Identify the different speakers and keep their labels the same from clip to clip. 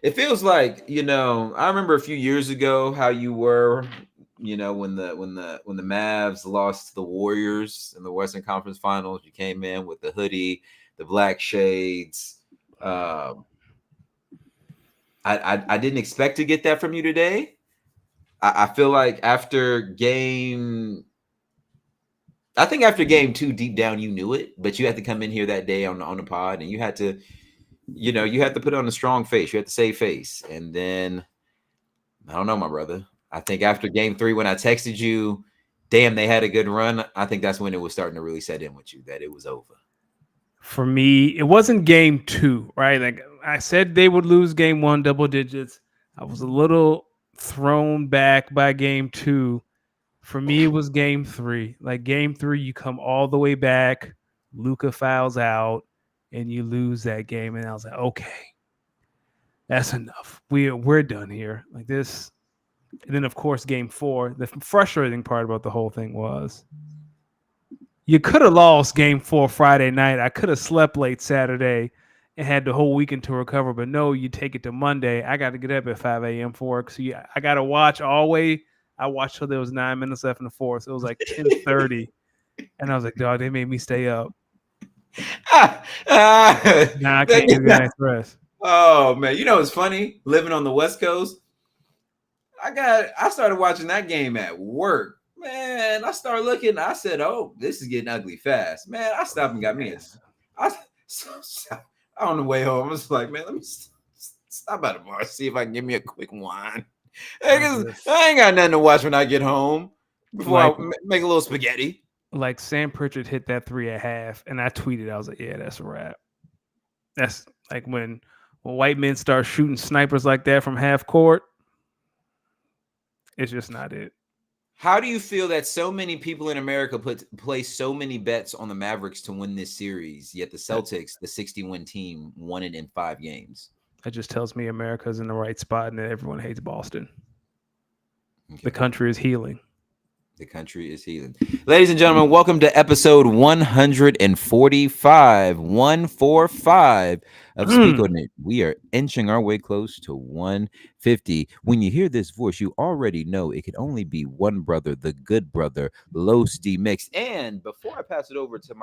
Speaker 1: It feels like, I remember a few years ago how you were, when the Mavs lost to the Warriors in the Western Conference Finals. You came in with the hoodie, the black shades. Um, I didn't expect to get that from you today. I feel like I think after game two, deep down you knew it, but you had to come in here that day on the pod, and you had to put on a strong face. You had to save face, and then I don't know, my brother. I think after game three, when I texted you, damn, they had a good run. I think that's when it was starting to really set in with you that it was over.
Speaker 2: For me, it wasn't game two, right? Like I said, they would lose game one, double digits. I was a little thrown back by game two. For me, it was game three. Like game three, you come all the way back, Luca fouls out, and you lose that game. And I was like, okay, that's enough. We're done here. Like this. And then of course, game four. The frustrating part about the whole thing was you could have lost game four Friday night. I could have slept late Saturday and had the whole weekend to recover. But no, you take it to Monday. I got to get up at 5 a.m. for work. So yeah, I got to watch all the way. I watched till there was 9 minutes left in the fourth. So it was like 10:30. And I was like, dog, they made me stay up.
Speaker 1: Ah, ah,
Speaker 2: Now I can't get a good night's rest.
Speaker 1: oh man, it's funny living on the West Coast. I started watching that game at work. Man, I started looking. I said, "Oh, this is getting ugly fast." Man, I stopped and got me a. I on the way home. I was like, "Man, let me stop at the bar, see if I can get me a quick wine."
Speaker 2: I
Speaker 1: Because
Speaker 2: just
Speaker 1: I ain't got nothing to watch when I get home before I
Speaker 2: like
Speaker 1: make a little spaghetti.
Speaker 2: like Sam Pritchard hit that three at half, and I tweeted, I was like, yeah, that's a wrap. That's like when white men start shooting snipers like that from half court, it's just not it.
Speaker 1: How do you feel that so many people in America place so many bets on the Mavericks to win this series, yet the
Speaker 2: That,
Speaker 1: Celtics, the 60-win team, won it in 5 games?
Speaker 2: that just tells me America's in the right spot and that everyone hates Boston. The
Speaker 1: Okay.
Speaker 2: country is healing.
Speaker 1: The country is healing. Ladies and gentlemen, welcome to episode 145, 145 of Speak
Speaker 2: Mm.
Speaker 1: On It. We are inching our way close to 150. When you hear this voice, you already know it can only be one brother, the good brother, Los D Mix. And before I pass it over to uh,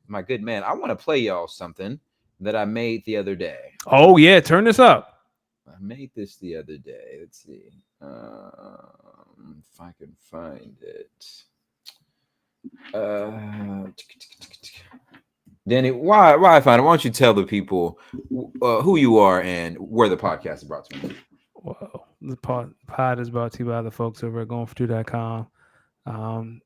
Speaker 1: my good man, I want to play y'all something that I made the other day.
Speaker 2: Oh yeah, turn this up.
Speaker 1: I made this the other day. Let's see if I can find it. Uh, Danny, why I find it? Why don't you tell the people who you are and where the podcast is brought to you?
Speaker 2: Whoa. The pod is brought to you by the folks over at goingfor2.com. Um,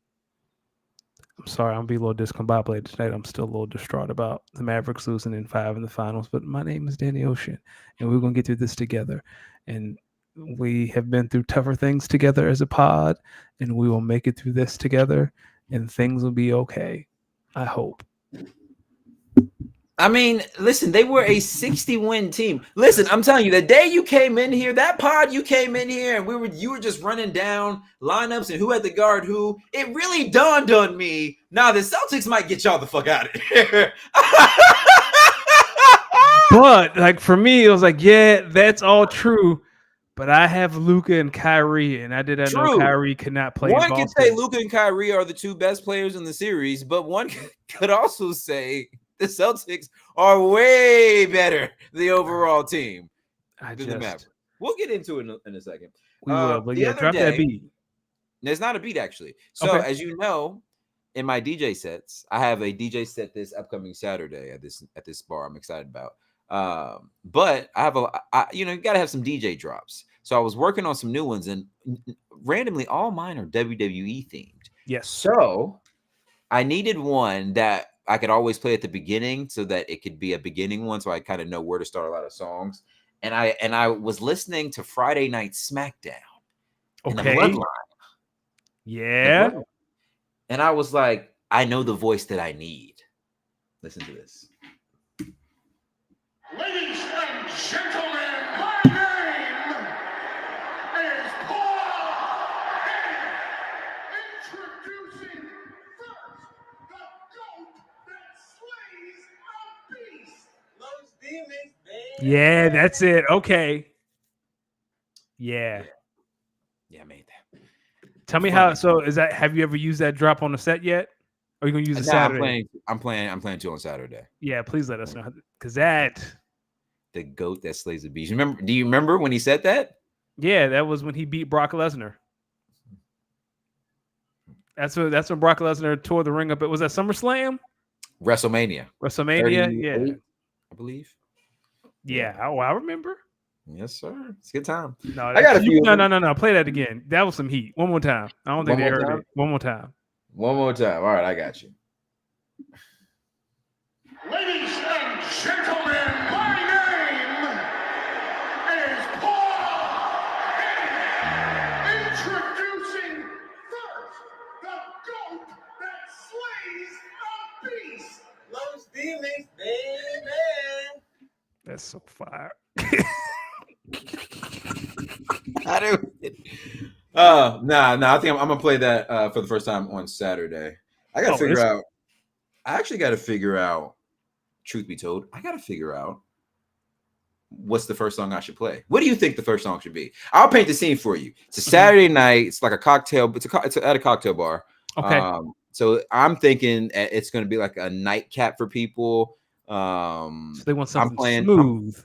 Speaker 2: I'm sorry, I'm gonna be a little discombobulated tonight. I'm still a little distraught about the Mavericks losing in five in the finals. But my name is Danny Ocean, and we're gonna get through this together. And we have been through tougher things together as a pod, and we will make it through this together, and things will be okay. I hope.
Speaker 1: I mean, listen, they were a 60-win team. Listen, I'm telling you, the day you came in here, that pod you came in here, and you were just running down lineups and who had to guard who. It really dawned on me. Now the Celtics might get y'all the fuck out of here.
Speaker 2: But like for me, it was like, yeah, that's all true. But I have Luca and Kyrie, and I know
Speaker 1: True.
Speaker 2: Kyrie could not play in
Speaker 1: One could say
Speaker 2: Boston.
Speaker 1: Luka and Kyrie are the two best players in the series, but one could also say the Celtics are way better, the overall team,
Speaker 2: I
Speaker 1: than the
Speaker 2: just
Speaker 1: Mavericks. We'll get into it in a second.
Speaker 2: we will, but
Speaker 1: The
Speaker 2: yeah,
Speaker 1: other
Speaker 2: drop that
Speaker 1: day,
Speaker 2: beat.
Speaker 1: there's not a beat actually. So
Speaker 2: Okay.
Speaker 1: as you know, in my DJ sets, I have a DJ set this upcoming Saturday at this bar. I'm excited about. But I have you got to have some DJ drops. So I was working on some new ones, and randomly, all mine are WWE themed.
Speaker 2: Yes.
Speaker 1: So I needed one that I could always play at the beginning, so that it could be a beginning one, so I kind of know where to start a lot of songs. And I was listening to Friday Night SmackDown and
Speaker 2: Okay.
Speaker 1: the
Speaker 2: Yeah.
Speaker 1: Bloodline, and I was like, I know the voice that I need. Listen to this.
Speaker 3: Ladies and gentlemen, my name is Paul. Introducing first, the GOAT that slays a beast.
Speaker 4: Los Demons
Speaker 2: Yeah, that's it. Okay. Yeah.
Speaker 1: Yeah, I made that.
Speaker 2: Tell me
Speaker 1: Funny.
Speaker 2: how. So is that? Have you ever used that drop on the set yet? Or are you gonna use it
Speaker 1: Nah,
Speaker 2: Saturday?
Speaker 1: I'm playing two on Saturday.
Speaker 2: Yeah, please let us know because that.
Speaker 1: The goat that slays the beast. Remember? Do you remember when he said that?
Speaker 2: Yeah, that was when he beat Brock Lesnar. That's when Brock Lesnar tore the ring up. It was at SummerSlam,
Speaker 1: WrestleMania
Speaker 2: WrestleMania.
Speaker 1: 38,
Speaker 2: Yeah,
Speaker 1: I believe.
Speaker 2: yeah. Oh, I remember.
Speaker 1: Yes, sir. It's a good time.
Speaker 2: No,
Speaker 1: I got a few.
Speaker 2: no. Play that again. That was some heat. One more time. I don't think
Speaker 1: One
Speaker 2: they
Speaker 1: more
Speaker 2: heard
Speaker 1: time.
Speaker 2: it. One more time.
Speaker 1: One more time. All right, I got you.
Speaker 3: Ladies and gentlemen, my name is Paul. Introducing first, the goat that slays a beast.
Speaker 1: Los demons, baby.
Speaker 2: That's so fire.
Speaker 1: I do. Nah. I think I'm gonna play that for the first time on Saturday. I gotta figure out. I actually got to figure out. Truth be told, I got to figure out what's the first song I should play. What do you think the first song should be? I'll paint the scene for you. It's a Saturday night. It's like a cocktail. It's at a cocktail bar.
Speaker 2: Okay.
Speaker 1: So I'm thinking it's going to be like a nightcap for people.
Speaker 2: So they want something
Speaker 1: I'm playing
Speaker 2: smooth.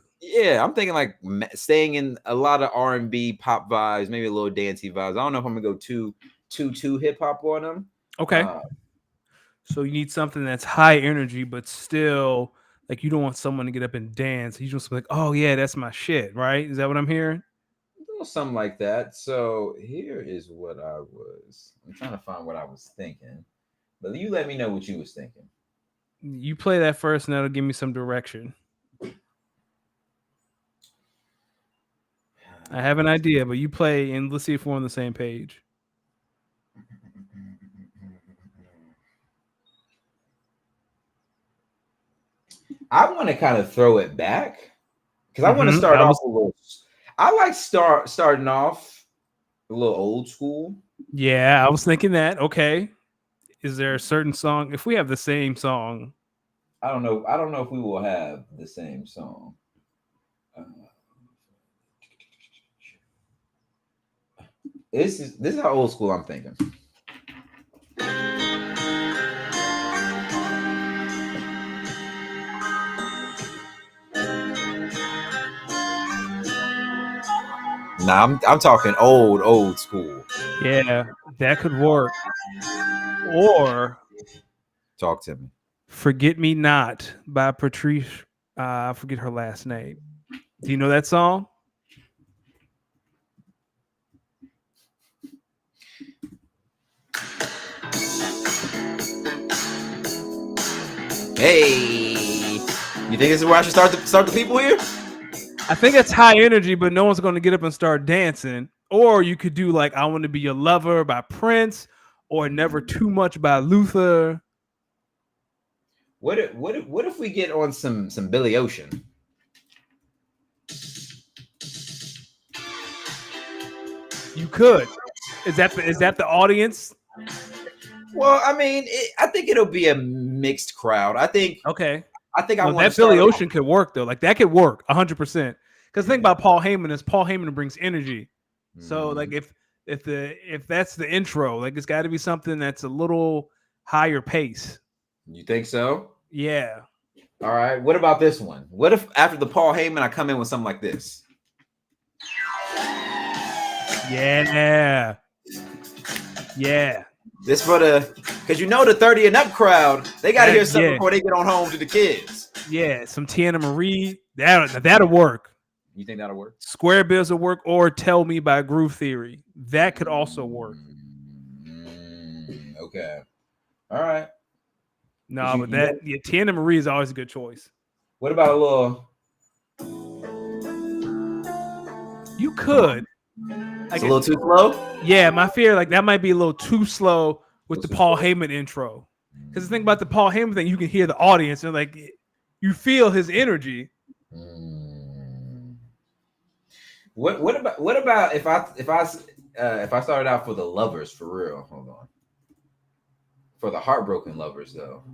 Speaker 1: I'm thinking like staying in a lot of R&B pop vibes, maybe a little dancey vibes. I don't know if I'm gonna go too hip hop on them.
Speaker 2: Okay. So you need something that's high energy, but still like you don't want someone to get up and dance. You just like, oh yeah, that's my shit, right? Is that what I'm hearing?
Speaker 1: Something like that. So here is what I'm trying to find what I was thinking. But you let me know what you was thinking.
Speaker 2: You play that first, and that'll give me some direction. I have an idea, but you play, and let's see if we're on the same page.
Speaker 1: I want to kind of throw it back because I want to start off a little. I like starting off a little old school.
Speaker 2: Yeah, I was thinking that. Okay, is there a certain song? If we have the same song,
Speaker 1: I don't know. I don't know if we will have the same song. This is how old school I'm thinking. Nah, I'm talking old school.
Speaker 2: Yeah, that could work. Or
Speaker 1: talk to me.
Speaker 2: "Forget Me Not" by Patrice. I forget her last name. Do you know that song?
Speaker 1: Hey, you think this is where I should start the people here?
Speaker 2: I think it's high energy, but no one's going to get up and start dancing. Or you could do like "I Want to Be Your Lover" by Prince, or "Never Too Much" by Luther.
Speaker 1: What if we get on some Billy Ocean?
Speaker 2: You could. Is that the audience?
Speaker 1: Well, I mean, I think it'll be a mixed crowd. I think.
Speaker 2: Okay.
Speaker 1: I want
Speaker 2: that Billy Ocean could work though. Like that could work 100%. Because the thing about Paul Heyman is Paul Heyman brings energy. So like if that's the intro, like it's got to be something that's a little higher pace.
Speaker 1: You think so?
Speaker 2: Yeah.
Speaker 1: All right. What about this one? What if after the Paul Heyman, I come in with something like this?
Speaker 2: Yeah. Yeah.
Speaker 1: This for because the 30 and up crowd, they got to hear something before they get on home to the kids.
Speaker 2: Yeah, some Tiana Marie. That'll work.
Speaker 1: You think that'll work?
Speaker 2: Square Bills will work, or "Tell Me" by Groove Theory. That could also work.
Speaker 1: Okay. All right.
Speaker 2: No, but Tiana Marie is always a good choice.
Speaker 1: What about a little?
Speaker 2: You could.
Speaker 1: It's a little too slow?
Speaker 2: Yeah, my fear, like that might be a little too slow with the Paul Heyman intro. Because the thing about the Paul Heyman thing, you can hear the audience and like you feel his energy.
Speaker 1: What about if I started out for the lovers for real? Hold on. For the heartbroken lovers though.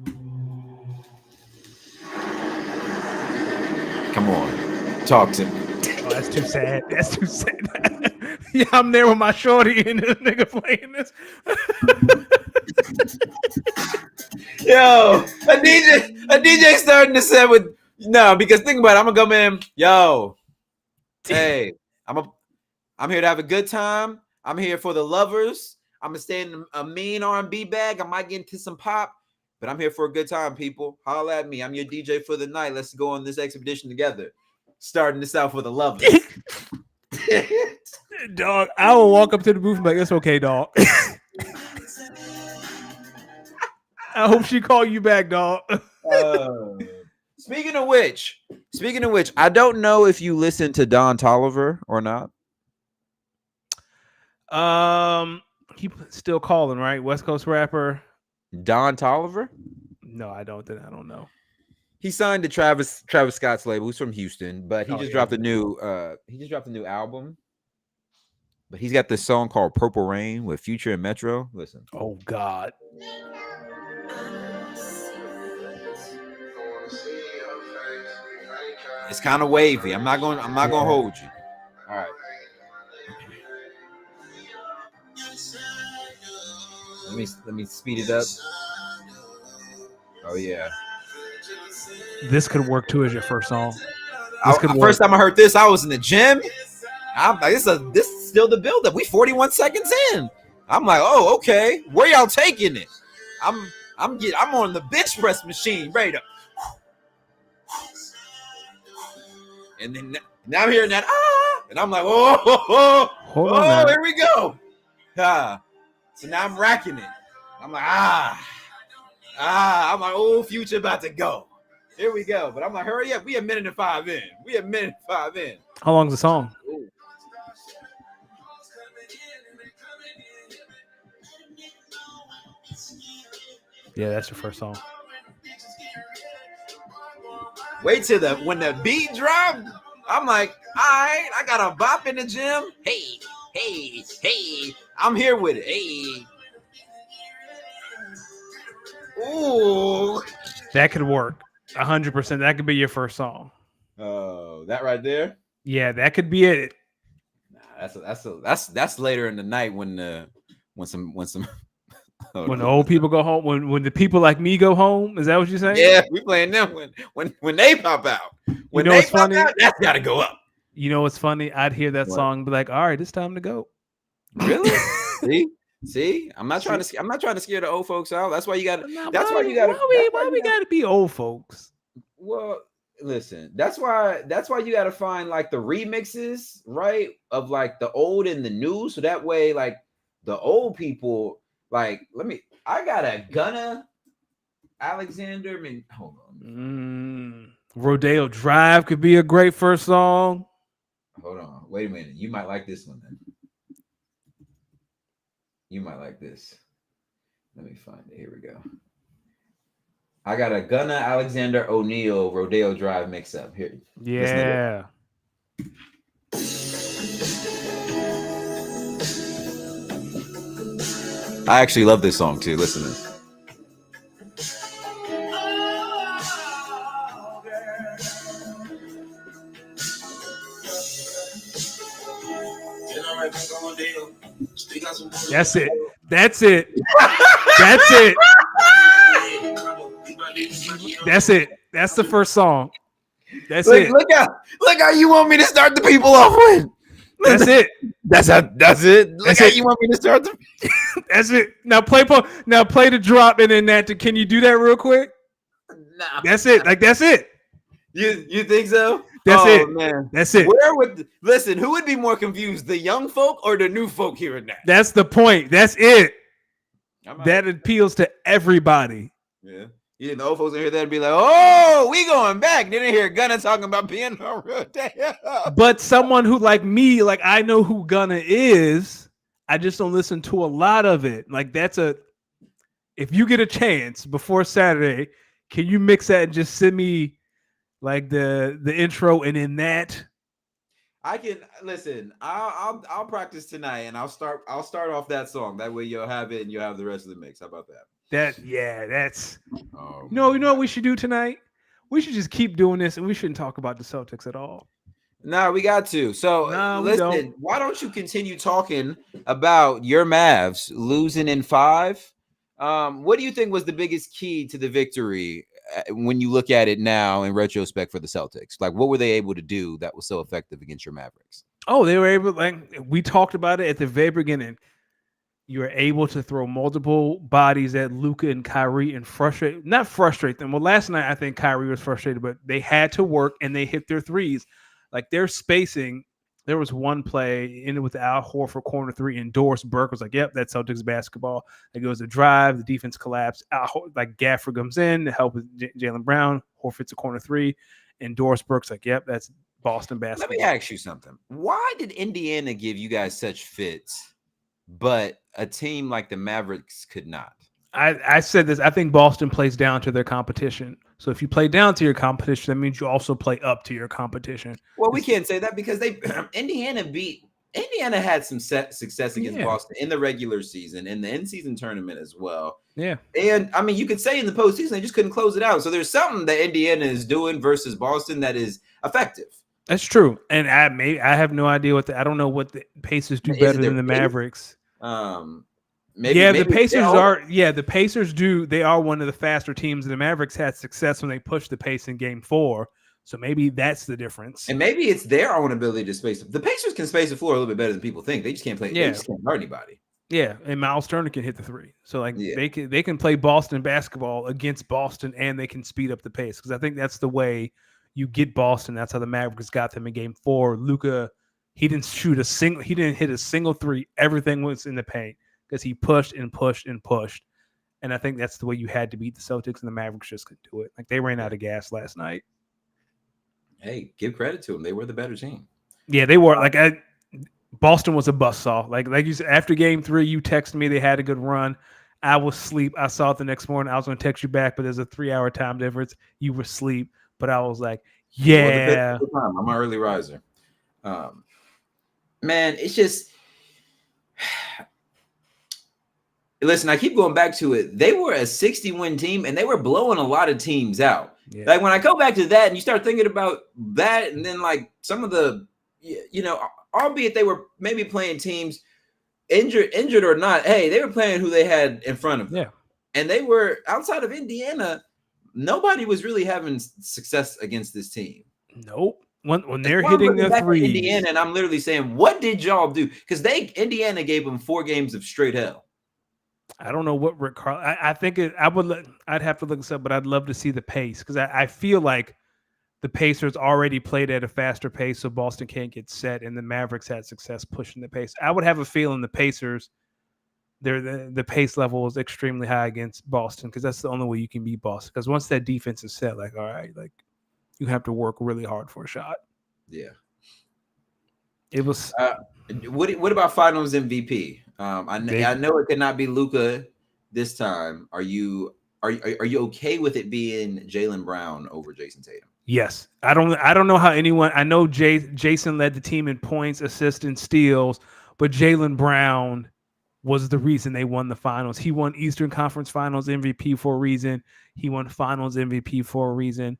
Speaker 1: Come on. Talk to me.
Speaker 2: Oh, that's too sad. That's too sad. Yeah, I'm there with my shorty and this nigga playing this.
Speaker 1: Yo, a DJ starting to set with no, because think about it. I'm gonna come in. Yo, hey, I'm here to have a good time. I'm here for the lovers. I'm gonna stay in a mean R&B bag. I might get into some pop, but I'm here for a good time, people. Holla at me. I'm your DJ for the night. Let's go on this expedition together. Starting this out for the lovers.
Speaker 2: Dog, I will walk up to the booth and be like, it's okay, dog. I hope she call you back, dog.
Speaker 1: Speaking of which, I don't know if you listen to Don Toliver or not.
Speaker 2: He still calling, right? West Coast rapper.
Speaker 1: Don Toliver?
Speaker 2: No, I don't know.
Speaker 1: He signed to Travis Scott's label. He's from Houston, but he just dropped a new album. But he's got this song called Purple Rain with Future and Metro. Listen.
Speaker 2: Oh God.
Speaker 1: It's kind of wavy. I'm not gonna hold you. All right. Let me speed it up. Oh yeah.
Speaker 2: This could work too as your first song.
Speaker 1: First time I heard this, I was in the gym. I'm like, this is still the build up. We 41 seconds in. I'm like, oh, okay. Where y'all taking it? I'm on the bench press machine, ready to. And then now I'm hearing that and I'm like,
Speaker 2: Hold on,
Speaker 1: here we go. So now I'm racking it. I'm like, I'm like, oh, Future about to go. Here we go. But I'm like, hurry up. We a minute and 5 in.
Speaker 2: How long's the song?
Speaker 1: Ooh.
Speaker 2: Yeah, that's your first song.
Speaker 1: Wait till when the beat drop. I'm like, all right, I got a bop in the gym. Hey. I'm here with it. Hey. Ooh.
Speaker 2: That could work. 100%. That could be your first song.
Speaker 1: Oh, that right there?
Speaker 2: Yeah, that could be it.
Speaker 1: Nah, that's later in the night when some
Speaker 2: when the old people go home, when the people like me go home, is that what you're saying?
Speaker 1: Yeah, we playing them when they pop out. When they pop out, that's gotta go up.
Speaker 2: You know what's funny? I'd hear that song and be like, all right, it's time to go.
Speaker 1: Really? See? I'm not trying to scare the old folks out. That's why you got to.
Speaker 2: Why we got to be old folks?
Speaker 1: Well, listen. That's why you got to find like the remixes, right? Of like the old and the new, so that way like the old people like I got a Gunna Alexander. Hold on.
Speaker 2: Rodeo Drive could be a great first song.
Speaker 1: Hold on. Wait a minute. You might like this one then. You might like this. Let me find it. Here we go. I got a Gunna Alexander O'Neal Rodeo Drive mix up here.
Speaker 2: Yeah.
Speaker 1: I actually love this song too. Listen to this.
Speaker 2: That's it. That's it. That's it. That's it. That's the first song. That's it.
Speaker 1: Look how you want me to start the people off with.
Speaker 2: That's it.
Speaker 1: That's it. Look how you want me to start the.
Speaker 2: That's it. Now play the drop and then that. Can you do that real quick?
Speaker 1: Nah.
Speaker 2: That's it. Like that's it.
Speaker 1: You think so?
Speaker 2: That's it.
Speaker 1: Man.
Speaker 2: That's it.
Speaker 1: Listen? Who would be more confused, the young folk or the new folk hearing that?
Speaker 2: That's the point. That's it. That appeals to everybody.
Speaker 1: Yeah. You think the old folks in hear that and be like, "Oh, we going back." They didn't hear Gunna talking about being on Rodeo.
Speaker 2: But someone who like me, like I know who Gunna is. I just don't listen to a lot of it. Like if you get a chance before Saturday, can you mix that and just send me like the intro and in that?
Speaker 1: I can listen. I'll practice tonight and I'll start off that song. That way you'll have it and you'll have the rest of the mix. How about that?
Speaker 2: That's you know what we should do tonight? We should just keep doing this and we shouldn't talk about the Celtics at all.
Speaker 1: No, we got to. So
Speaker 2: No, we
Speaker 1: listen,
Speaker 2: don't.
Speaker 1: why don't you continue talking about your Mavs losing in 5? What do you think was the biggest key to the victory when you look at it now in retrospect for the Celtics? Like, what were they able to do that was so effective against your Mavericks?
Speaker 2: Oh, they were able. Like we talked about it at the very beginning. You were able to throw multiple bodies at Luca and Kyrie and not frustrate them. Well, last night I think Kyrie was frustrated, but they had to work and they hit their threes. Like their spacing, there was one play ended with Al Horford corner three, and Doris Burke was like, "Yep, that's Celtics basketball." It goes a drive, the defense collapsed. Like Gafford comes in to help with Jalen Brown. Horford's a corner three, and Doris Burke's like, "Yep, that's Boston
Speaker 1: Let me
Speaker 2: basketball."
Speaker 1: ask you something. Why did Indiana give you guys such fits, but a team like the Mavericks could not?
Speaker 2: I said this. I think Boston plays down to their competition. So if you play down to your competition, that means you also play up to your competition.
Speaker 1: Well, we can't say that because they Indiana had some success against Boston in the regular season and the in-season tournament as well.
Speaker 2: Yeah.
Speaker 1: And I mean, you could say in the postseason they just couldn't close it out. So there's something that Indiana is doing versus Boston that is effective.
Speaker 2: That's true. And I have no idea I don't know what the Pacers do better than the Mavericks.
Speaker 1: Maybe
Speaker 2: the Pacers the Pacers do. They are one of the faster teams. The Mavericks had success when they pushed the pace in game 4. So maybe that's the difference.
Speaker 1: And maybe it's their own ability to space. The Pacers can space the floor a little bit better than people think. They just can't play. Yeah. They just can't guard anybody.
Speaker 2: Yeah, and Miles Turner can hit the three. So they can play Boston basketball against Boston, and they can speed up the pace because I think that's the way you get Boston. That's how the Mavericks got them in game 4. Luka, he didn't hit a single three. Everything was in the paint because he pushed and pushed and pushed. And I think that's the way you had to beat the Celtics, and the Mavericks just couldn't do it. Like they ran out of gas last night.
Speaker 1: Hey, give credit to them. They were the better team.
Speaker 2: Yeah, they were. Boston was a buzzsaw. Like you said, after game 3, you texted me they had a good run. I was asleep. I saw it the next morning. I was going to text you back, but there's a 3-hour time difference. You were asleep, but I was like, yeah.
Speaker 1: Well, I'm an early riser. Man, it's just listen, I keep going back to it. They were a 60-win team, and they were blowing a lot of teams out. Yeah. Like when I go back to that, and you start thinking about that, and then like some of the, albeit they were maybe playing teams injured or not. Hey, they were playing who they had in front of them.
Speaker 2: Yeah,
Speaker 1: and they were outside of Indiana. Nobody was really having success against this team.
Speaker 2: Nope. When they're hitting the threes,
Speaker 1: Indiana, and I'm literally saying, what did y'all do? Because Indiana gave them 4 games of straight hell.
Speaker 2: I don't know what Rick Carlisle. I think I'd have to look this up, but I'd love to see the pace because I feel like the Pacers already played at a faster pace, so Boston can't get set, and the Mavericks had success pushing the pace. I would have a feeling the Pacers, the pace level is extremely high against Boston because that's the only way you can beat Boston. Because once that defense is set, like all right, like you have to work really hard for a shot.
Speaker 1: Yeah,
Speaker 2: it was.
Speaker 1: What about Finals MVP? I know it could not be Luka this time. Are you okay with it being Jaylen Brown over Jason Tatum?
Speaker 2: Yes. I don't know how anyone. I know Jason led the team in points, assists, and steals, but Jaylen Brown was the reason they won the finals. He won Eastern Conference Finals MVP for a reason. He won Finals MVP for a reason.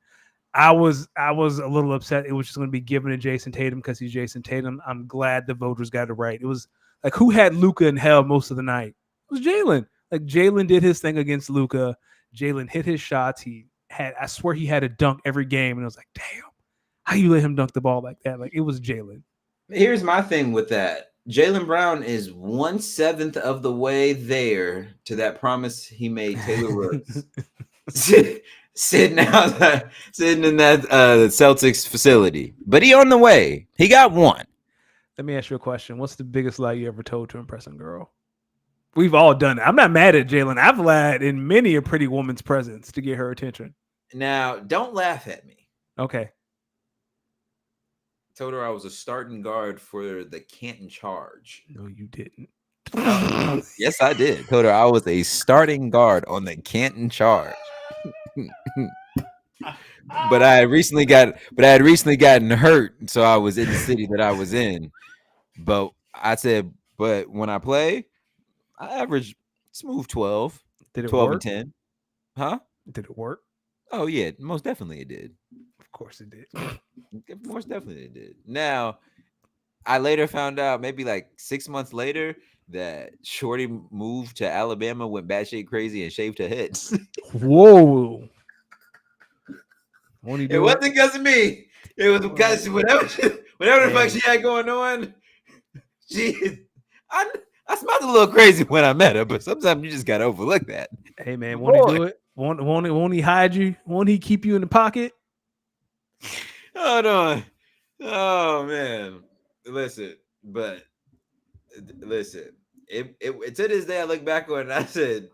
Speaker 2: I was a little upset. It was just going to be given to Jason Tatum because he's Jason Tatum. I'm glad the voters got it right. It was like who had Luka in hell most of the night? It was Jaylen. Like Jaylen did his thing against Luka. Jaylen hit his shots. I swear he had a dunk every game, and I was like, damn, how you let him dunk the ball like that? Like it was Jaylen. Here's
Speaker 1: my thing with that. Jaylen Brown is 1/7 of the way there to that promise he made Taylor Rooks. Sitting in that Celtics facility, but he on the way. He got one.
Speaker 2: Let me ask you a question. What's the biggest lie you ever told to impress a girl? We've all done it. I'm not mad at Jaylen. I've lied in many a pretty woman's presence to get her attention.
Speaker 1: Now, don't laugh at me.
Speaker 2: Okay.
Speaker 1: Told her I was a starting guard for the Canton Charge.
Speaker 2: No, you didn't.
Speaker 1: Yes, I did. Told her I was a starting guard on the Canton Charge. But I had recently gotten hurt, so I was in the city that I was in. But I said, but when I play, I average smooth 12.
Speaker 2: Did it
Speaker 1: 12
Speaker 2: work?
Speaker 1: and 10. Huh?
Speaker 2: Did it work?
Speaker 1: Oh yeah, most definitely it did.
Speaker 2: Of course it did.
Speaker 1: Most definitely it did. Now, I later found out, maybe like 6 months later, that Shorty moved to Alabama, went batshit crazy, and shaved her head.
Speaker 2: Whoa. Won't he
Speaker 1: It
Speaker 2: do it?
Speaker 1: wasn't because of me. It was because whatever the fuck she had going on. I smelled a little crazy when I met her, but sometimes you just gotta overlook that.
Speaker 2: Hey man, won't he do it? Won't he hide you? Won't he keep you in the pocket?
Speaker 1: Hold on. Oh man. Listen. It to this day I look back on it and I said,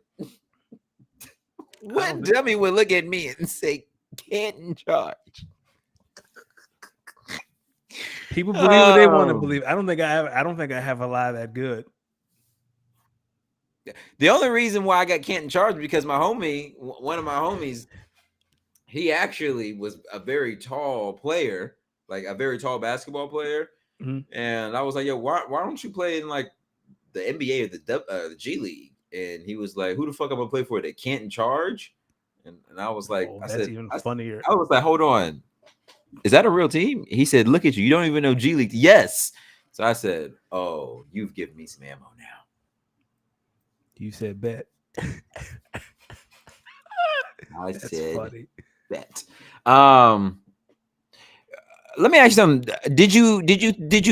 Speaker 1: what dummy would look at me and say Canton charge?
Speaker 2: People believe what they want to believe. I don't think I have a lie that good.
Speaker 1: The only reason why I got Canton charged because my homie, one of my homies, he actually was a very tall player, like a very tall basketball player.
Speaker 2: Mm-hmm.
Speaker 1: And I was like, yo, why don't you play in like the NBA or the G League? And he was like, who the fuck I'm gonna play for? The Canton Charge? And I was like,
Speaker 2: that's even funnier.
Speaker 1: I was like, hold on. Is that a real team? He said, look at you. You don't even know G League. Yes. So I said, oh, you've given me some ammo now.
Speaker 2: You said bet.
Speaker 1: I
Speaker 2: That's
Speaker 1: said
Speaker 2: funny.
Speaker 1: bet. Let me ask you something. Did you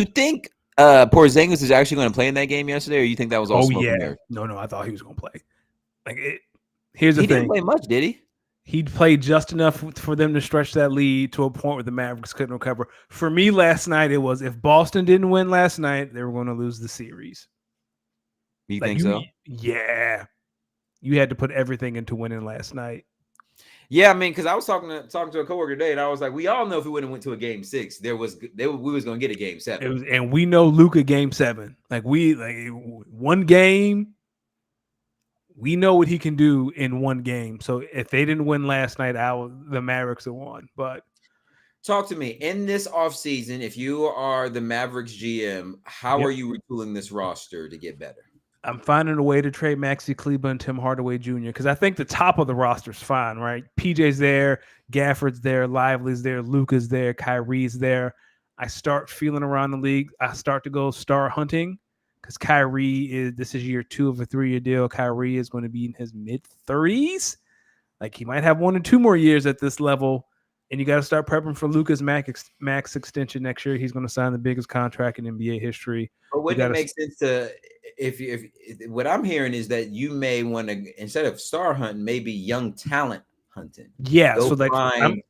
Speaker 1: think Porzingis is actually going to play in that game yesterday, or you think that was all smoke and mirrors?
Speaker 2: No, I thought he was going to play. Here's the
Speaker 1: thing. He
Speaker 2: thing.
Speaker 1: didn't play much, did he?
Speaker 2: He played just enough for them to stretch that lead to a point where the Mavericks couldn't recover. For me, last night, it was if Boston didn't win last night, they were going to lose the series.
Speaker 1: You think so?
Speaker 2: Yeah. You had to put everything into winning last night.
Speaker 1: Yeah, I mean, because I was talking to a coworker today, and I was like, we all know if we would have went to a game 6, we was going to get a game 7.
Speaker 2: And we know Luka game 7. One game. We know what he can do in one game. So if they didn't win last night, the Mavericks have won. But
Speaker 1: talk to me in this offseason. If you are the Mavericks GM, how are you retooling this roster to get better?
Speaker 2: I'm finding a way to trade Maxi Kleber and Tim Hardaway Jr. because I think the top of the roster is fine, right? PJ's there, Gafford's there, Lively's there, Luka's there, Kyrie's there. I start feeling around the league. I start to go star hunting. Because this is year 2 of a 3-year deal. Kyrie is going to be in his mid-30s. Like, he might have 1 or 2 more years at this level. And you got to start prepping for Luka's max extension next year. He's going to sign the biggest contract in NBA history.
Speaker 1: But wouldn't it make sense to, if what I'm hearing is that you may want to, instead of star hunting, maybe young talent hunting.
Speaker 2: Yeah.
Speaker 1: Go find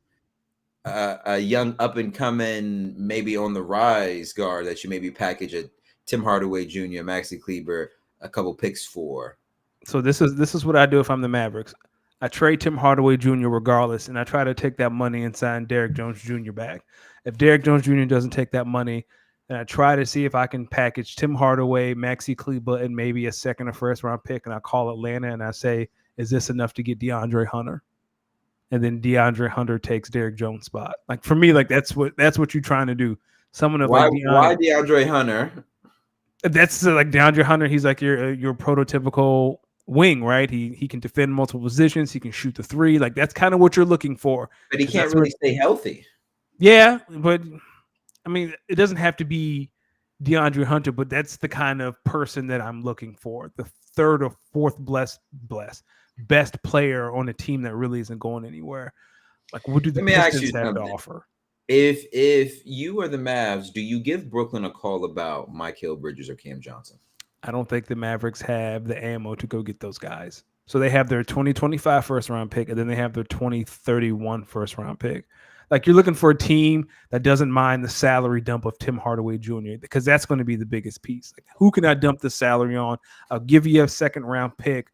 Speaker 1: a young up-and-coming, maybe on the rise guard that you maybe package a Tim Hardaway Jr., Maxi Kleber, a couple picks for.
Speaker 2: So this is what I do if I'm the Mavericks. I trade Tim Hardaway Jr. regardless, and I try to take that money and sign Derrick Jones Jr. back. If Derrick Jones Jr. doesn't take that money, then I try to see if I can package Tim Hardaway, Maxi Kleber, and maybe a second or first round pick, and I call Atlanta and I say, is this enough to get DeAndre Hunter? And then DeAndre Hunter takes Derrick Jones' spot. Like, for me, like that's what you're trying to do. Someone of
Speaker 1: why DeAndre Hunter?
Speaker 2: That's like DeAndre Hunter. He's like your prototypical wing, right? He can defend multiple positions. He can shoot the 3. Like, that's kind of what you're looking for.
Speaker 1: But he can't really stay healthy.
Speaker 2: Yeah, but I mean, it doesn't have to be DeAndre Hunter, but that's the kind of person that I'm looking for. The 3rd or 4th best player on a team that really isn't going anywhere. Like, what do the Pistons have to offer?
Speaker 1: If you are the Mavs, do you give Brooklyn a call about Mikal Bridges or Cam Johnson?
Speaker 2: I don't think the Mavericks have the ammo to go get those guys. So they have their 2025 first-round pick, and then they have their 2031 first-round pick. Like, you're looking for a team that doesn't mind the salary dump of Tim Hardaway Jr. because that's going to be the biggest piece. Like, who can I dump the salary on? I'll give you a second-round pick.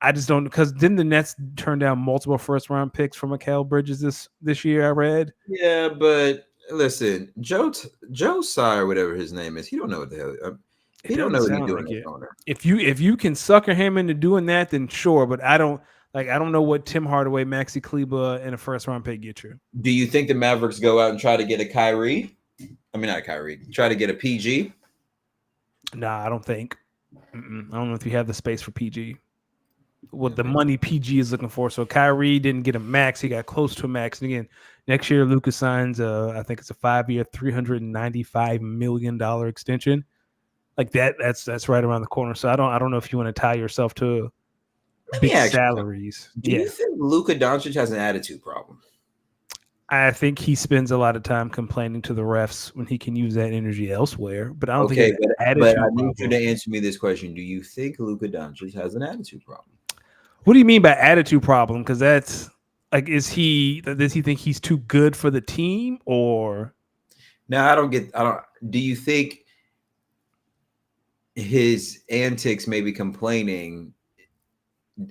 Speaker 2: I just don't, because then the Nets turned down multiple first-round picks from Mikal Bridges this year, I read.
Speaker 1: Yeah, but listen, Joe Tsai, whatever his name is, he don't know what the hell. He don't know what he's doing. Like
Speaker 2: if you can sucker him into doing that, then sure. But I don't know what Tim Hardaway, Maxi Kleber, and a first-round pick get you.
Speaker 1: Do you think the Mavericks go out and try to get a Kyrie? I mean, not Kyrie. Try to get a PG?
Speaker 2: Nah, I don't think. I don't know if you have the space for PG. what the money PG is looking for. So Kyrie didn't get a max; he got close to a max. And again, next year Luka signs, I think it's a 5-year, $395 million extension. Like that's right around the corner. So I don't know if you want to tie yourself to
Speaker 1: me
Speaker 2: big
Speaker 1: ask you something.
Speaker 2: salaries.
Speaker 1: Do you think Luka Doncic has an attitude problem?
Speaker 2: I think he spends a lot of time complaining to the refs when he can use that energy elsewhere. But I don't think
Speaker 1: Okay,
Speaker 2: it's an
Speaker 1: but
Speaker 2: attitude
Speaker 1: I need you
Speaker 2: problem.
Speaker 1: to answer me this question. Do you think Luka Doncic has an attitude problem?
Speaker 2: What do you mean by attitude problem? Because that's like, does he think he's too good for the team, or?
Speaker 1: No, I don't. Do you think his antics, maybe complaining,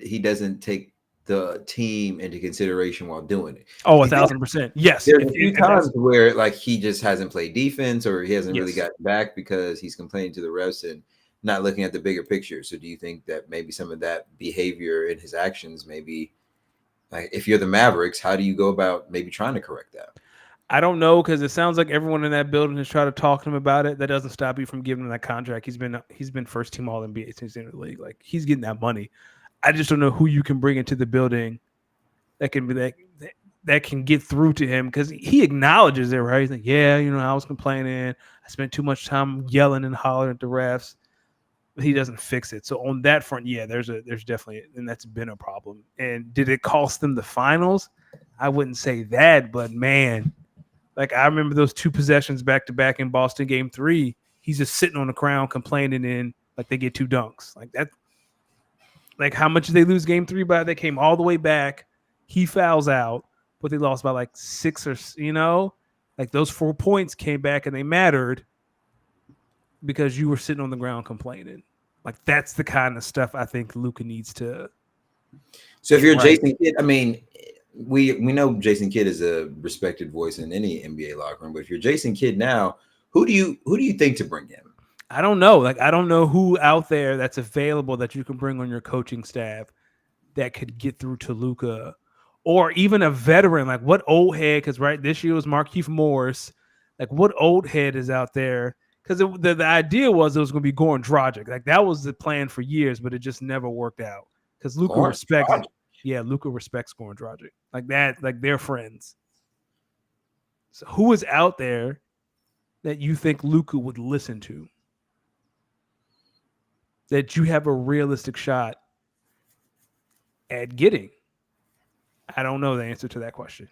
Speaker 1: he doesn't take the team into consideration while doing it?
Speaker 2: Oh, 1,000%. Yes.
Speaker 1: There's a few times where like he just hasn't played defense or he hasn't really
Speaker 2: Yes.
Speaker 1: gotten back because he's complaining to the refs and not looking at the bigger picture. So do you think that maybe some of that behavior in his actions, maybe like if you're the Mavericks, how do you go about maybe trying to correct that?
Speaker 2: I don't know, because it sounds like everyone in that building has tried to talk to him about it. That doesn't stop you from giving him that contract. He's been first team All NBA since in the league. Like, he's getting that money. I just don't know who you can bring into the building that can be that can get through to him, because he acknowledges it, right? He's like, yeah, I was complaining. I spent too much time yelling and hollering at the refs. But he doesn't fix it. So on that front, yeah, there's definitely, and that's been a problem. And did it cost them the finals? I wouldn't say that, but man, like, I remember those 2 possessions back to back in Boston game 3. He's just sitting on the ground complaining, and like they get 2 dunks. Like that. Like, how much did they lose game 3 by? They came all the way back. He fouls out, but they lost by like 6 or like those 4 points came back and they mattered because you were sitting on the ground complaining. Like, that's the kind of stuff I think Luka needs to.
Speaker 1: So if you're Jason Kidd, I mean, we know Jason Kidd is a respected voice in any NBA locker room, but if you're Jason Kidd now, who do you think to bring in?
Speaker 2: I don't know. Like, I don't know who out there that's available that you can bring on your coaching staff that could get through to Luka, or even a veteran. Like, what old head? Because this year was Markieff Morris. Like, what old head is out there? Because the idea was it was going to be Goran Dragic. Like, that was the plan for years, but it just never worked out. Because Luka respects it. Yeah, Luka respects Goran Dragic. Like that, like they're friends. So who is out there that you think Luka would listen to? That you have a realistic shot at getting? I don't know the answer to that question.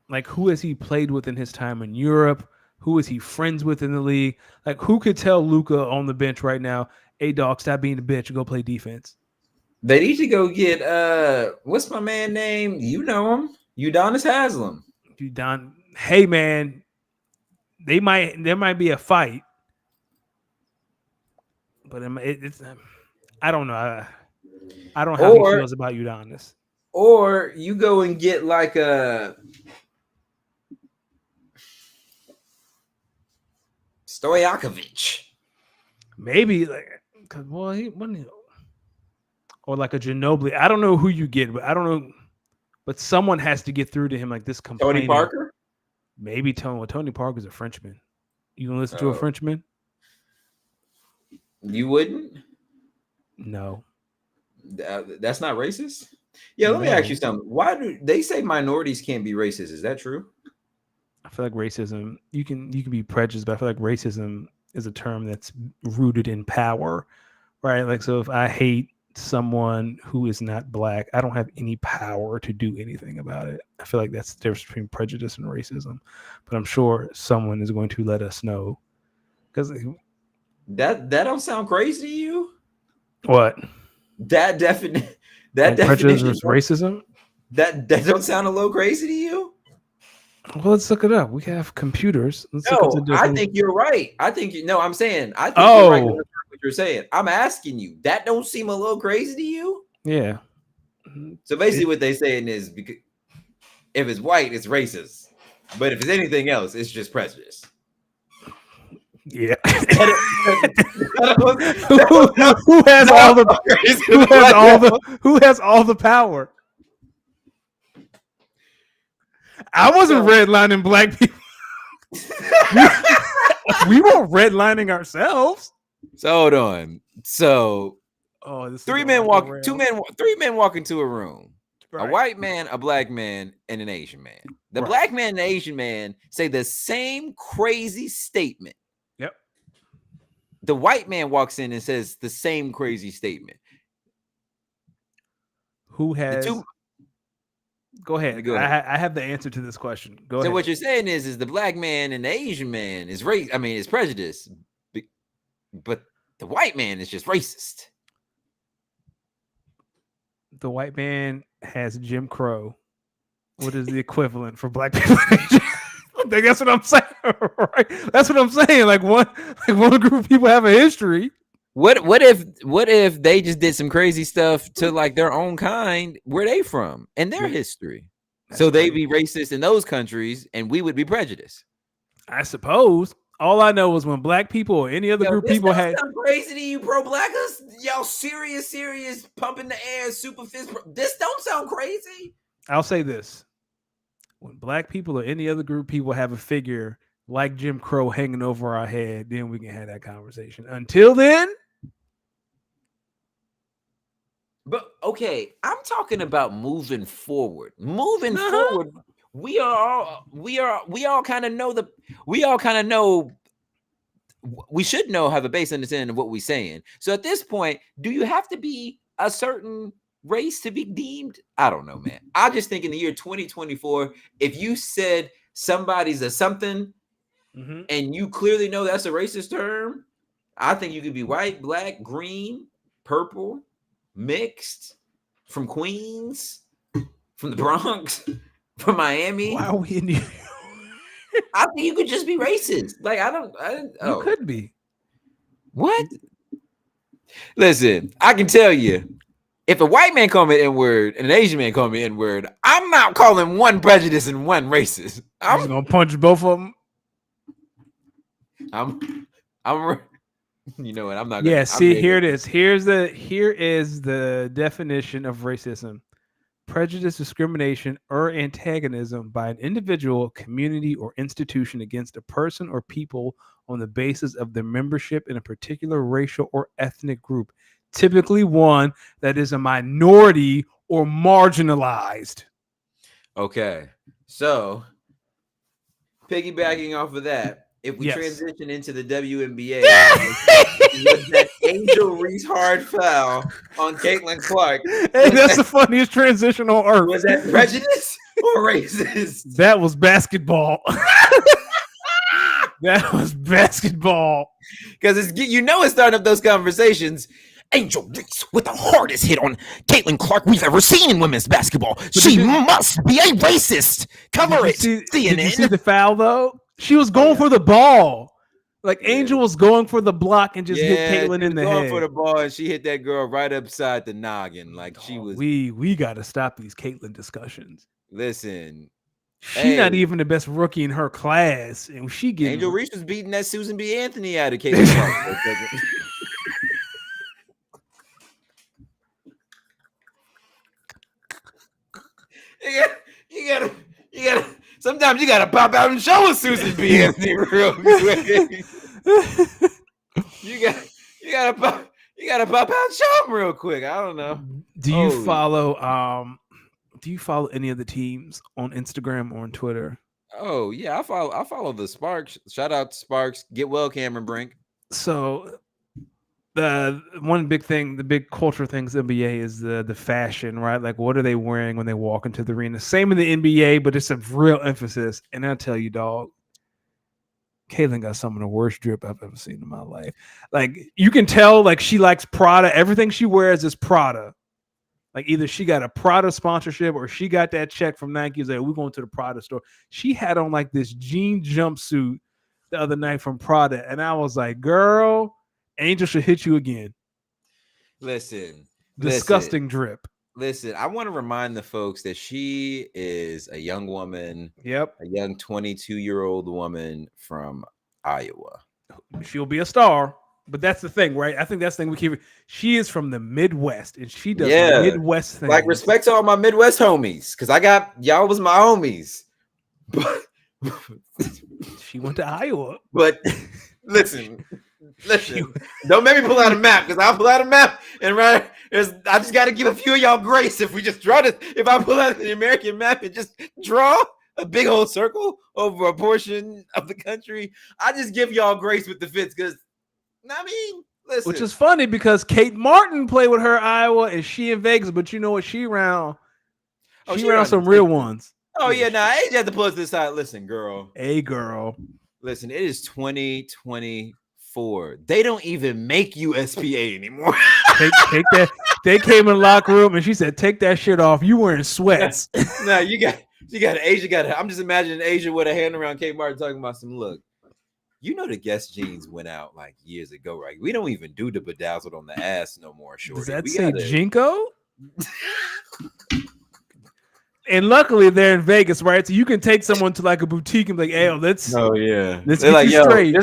Speaker 2: Like, who has he played with in his time in Europe? Who is he friends with in the league? Like, who could tell Luka on the bench right now, hey, dog, stop being a bitch and go play defense?
Speaker 1: They need to go get, what's my man name? You know him. Udonis Haslem.
Speaker 2: Hey, man, there might be a fight. But it's I don't know. I don't know how he feels about Udonis.
Speaker 1: Or you go and get like a Stojakovic.
Speaker 2: Maybe or like a Ginobili. I don't know who you get, but I don't know. But someone has to get through to him like this.
Speaker 1: Tony Parker?
Speaker 2: Maybe Tony. Well, Tony Parker's a Frenchman. You gonna listen to a Frenchman?
Speaker 1: You wouldn't?
Speaker 2: No.
Speaker 1: That's not racist? Yeah, let me ask you something. Why do they say minorities can't be racist? Is that true?
Speaker 2: I feel like racism, you can be prejudiced, but I feel like racism is a term that's rooted in power, right? Like, so if I hate someone who is not black, I don't have any power to do anything about it. I feel like that's the difference between prejudice and racism. But I'm sure someone is going to let us know. Because
Speaker 1: that don't sound crazy to you?
Speaker 2: What?
Speaker 1: That definition
Speaker 2: prejudice versus racism?
Speaker 1: That don't sound a little crazy to you?
Speaker 2: Well, let's look it up. We have computers.
Speaker 1: I think you're right. I'm saying I think you're right. What you're saying. I'm asking you. That don't seem a little crazy to you?
Speaker 2: Yeah.
Speaker 1: So basically, what they're saying is, because if it's white, it's racist, but if it's anything else, it's just prejudice.
Speaker 2: Yeah. Who has all the power? I wasn't redlining black people. We weren't redlining ourselves.
Speaker 1: hold on. So
Speaker 2: Oh, this is
Speaker 1: three
Speaker 2: going
Speaker 1: men
Speaker 2: off the
Speaker 1: walk,
Speaker 2: rails.
Speaker 1: three men walk into a room. A
Speaker 2: Right.
Speaker 1: white man, a black man, and an Asian man. The
Speaker 2: Right.
Speaker 1: black man and the Asian man say the same crazy statement.
Speaker 2: Yep.
Speaker 1: The white man walks in and says the same crazy statement.
Speaker 2: Who
Speaker 1: The
Speaker 2: has?
Speaker 1: two,
Speaker 2: Go ahead.
Speaker 1: Go ahead.
Speaker 2: I have the answer to this question. Go
Speaker 1: so
Speaker 2: ahead.
Speaker 1: what you're saying is the black man and the Asian man is race. I mean, it's prejudice, but the white man is just racist.
Speaker 2: The white man has Jim Crow. What is the equivalent for black people? Like, that's what I'm saying, right? That's what I'm saying. Like one group of people have a history.
Speaker 1: What if they just did some crazy stuff to like their own kind? Where they from and their history? So they be racist in those countries, and we would be prejudiced.
Speaker 2: I suppose. All I know is when black people or any other group of people had
Speaker 1: sound crazy to you, pro-blackers. Y'all serious, pumping the air, super fist. This don't sound crazy.
Speaker 2: I'll say this: when black people or any other group of people have a figure like Jim Crow hanging over our head, then we can have that conversation. Until then.
Speaker 1: But okay, I'm talking about moving forward. Moving forward, we all kind of know we should know, have a base understanding of what we're saying. So at this point, do you have to be a certain race to be deemed? I don't know, man. I just think in the year 2024, if you said somebody's a something and you clearly know that's a racist term, I think you could be white, black, green, purple, mixed, from Queens, from the Bronx, from Miami.
Speaker 2: Why are we in New York?
Speaker 1: I think you could just be racist. Like
Speaker 2: You could be.
Speaker 1: What? Listen, I can tell you, if a white man call me N-word and an Asian man call me N-word, I'm not calling one prejudice and one racist. I'm
Speaker 2: just gonna punch both of them.
Speaker 1: You know what? I'm not.
Speaker 2: Yeah. See, here it is. Here is the definition of racism: prejudice, discrimination, or antagonism by an individual, community, or institution against a person or people on the basis of their membership in a particular racial or ethnic group, typically one that is a minority or marginalized.
Speaker 1: Okay, so piggybacking off of that, if we transition into the WNBA, was that Angel Reese hard foul on Caitlin Clark?
Speaker 2: Hey, that's the funniest transition on earth.
Speaker 1: Was that prejudice or racist?
Speaker 2: That was basketball. That was basketball.
Speaker 1: Because it's starting up those conversations. Angel Reese with the hardest hit on Caitlin Clark we've ever seen in women's basketball. She must be a racist. Cover it, CNN.
Speaker 2: Did you see the foul, though? She was going for the ball. Like, Angel was going for the block and just hit Caitlin in the head.
Speaker 1: Going for the ball, and she hit that girl right upside the noggin. Like, she was...
Speaker 2: We got to stop these Caitlin discussions.
Speaker 1: Listen...
Speaker 2: She's not even the best rookie in her class, and she getting...
Speaker 1: Angel Reese was beating that Susan B. Anthony out of Caitlin Clark. You gotta. Sometimes you gotta pop out and show us Susan B. Anthony real quick. You gotta pop out and show him real quick. I don't know.
Speaker 2: Do you follow? Do you follow any of the teams on Instagram or on Twitter?
Speaker 1: Oh yeah, I follow the Sparks. Shout out to Sparks. Get well, Cameron Brink.
Speaker 2: So the one big thing, the big culture things NBA is the fashion, right? Like, what are they wearing when they walk into the arena? Same in the NBA, but it's a real emphasis. And I'll tell you, dog, Caitlin got some of the worst drip I've ever seen in my life. Like, you can tell, like, she likes Prada. Everything she wears is Prada. Like, either she got a Prada sponsorship or she got that check from Nike. Like, we're going to the Prada store. She had on like this jean jumpsuit the other night from Prada. And I was like, girl, Angel should hit you again.
Speaker 1: Listen.
Speaker 2: Disgusting drip.
Speaker 1: Listen, I want to remind the folks that she is a young woman.
Speaker 2: Yep.
Speaker 1: A young 22-year-old woman from Iowa.
Speaker 2: She'll be a star. But that's the thing, right? I think that's the thing we keep. She is from the Midwest, and she does Midwest things.
Speaker 1: Like, respect to all my Midwest homies, because y'all was my homies. But
Speaker 2: she went to Iowa.
Speaker 1: But listen, Listen, don't make me pull out a map because I'll pull out a map and I just got to give a few of y'all grace if we just draw this. If I pull out the American map and just draw a big old circle over a portion of the country, I just give y'all grace with the fits because I mean, listen.
Speaker 2: Which is funny because Kate Martin played with her Iowa and she in Vegas, but you know what? She ran some real ones.
Speaker 1: Oh yeah, nah, I had to pull us this side. Listen, girl.
Speaker 2: Hey, girl.
Speaker 1: Listen, it is 2024. They don't even make USPA anymore.
Speaker 2: Take that. They came in the locker room and she said, "Take that shit off. You wearing sweats."
Speaker 1: Nah, you got Asia. I'm just imagining Asia with a hand around Kate Martin talking about some look. You know the Guess jeans went out like years ago, right? We don't even do the bedazzled on the ass no more. Shorty.
Speaker 2: Does that say Jinko? And luckily they're in Vegas, right? So you can take someone to like a boutique and be like, "Hey, let's get
Speaker 1: like,
Speaker 2: you straight."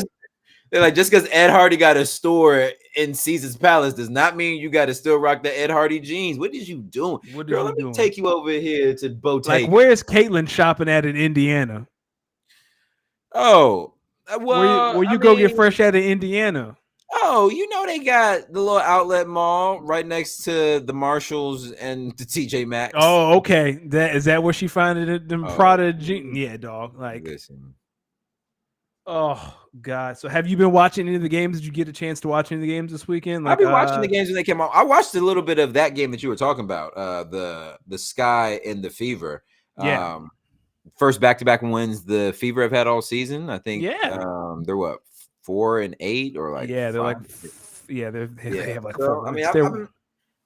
Speaker 1: They're like, just because Ed Hardy got a store in Caesar's Palace does not mean you got to still rock the Ed Hardy jeans. What did you doing? Girl, let me take you over here to Bottega.
Speaker 2: Like, where's Caitlin shopping at in Indiana?
Speaker 1: Oh, well,
Speaker 2: where you go get fresh out of Indiana?
Speaker 1: Oh, you know they got the little outlet mall right next to the Marshalls and the TJ Maxx.
Speaker 2: Oh, okay. Is that where she found it? Them Prada jeans? Yeah, dog. Like,
Speaker 1: listen.
Speaker 2: Oh God! So have you been watching any of the games? Did you get a chance to watch any of the games this weekend?
Speaker 1: Like, I've been watching the games when they came out. I watched a little bit of that game that you were talking about, the Sky and the Fever.
Speaker 2: Yeah.
Speaker 1: First back-to-back wins the Fever have had all season. I think.
Speaker 2: Yeah.
Speaker 1: They're what 4-8 or like.
Speaker 2: Yeah, they're
Speaker 1: 5?
Speaker 2: they have like
Speaker 1: so,
Speaker 2: 4.
Speaker 1: I mean,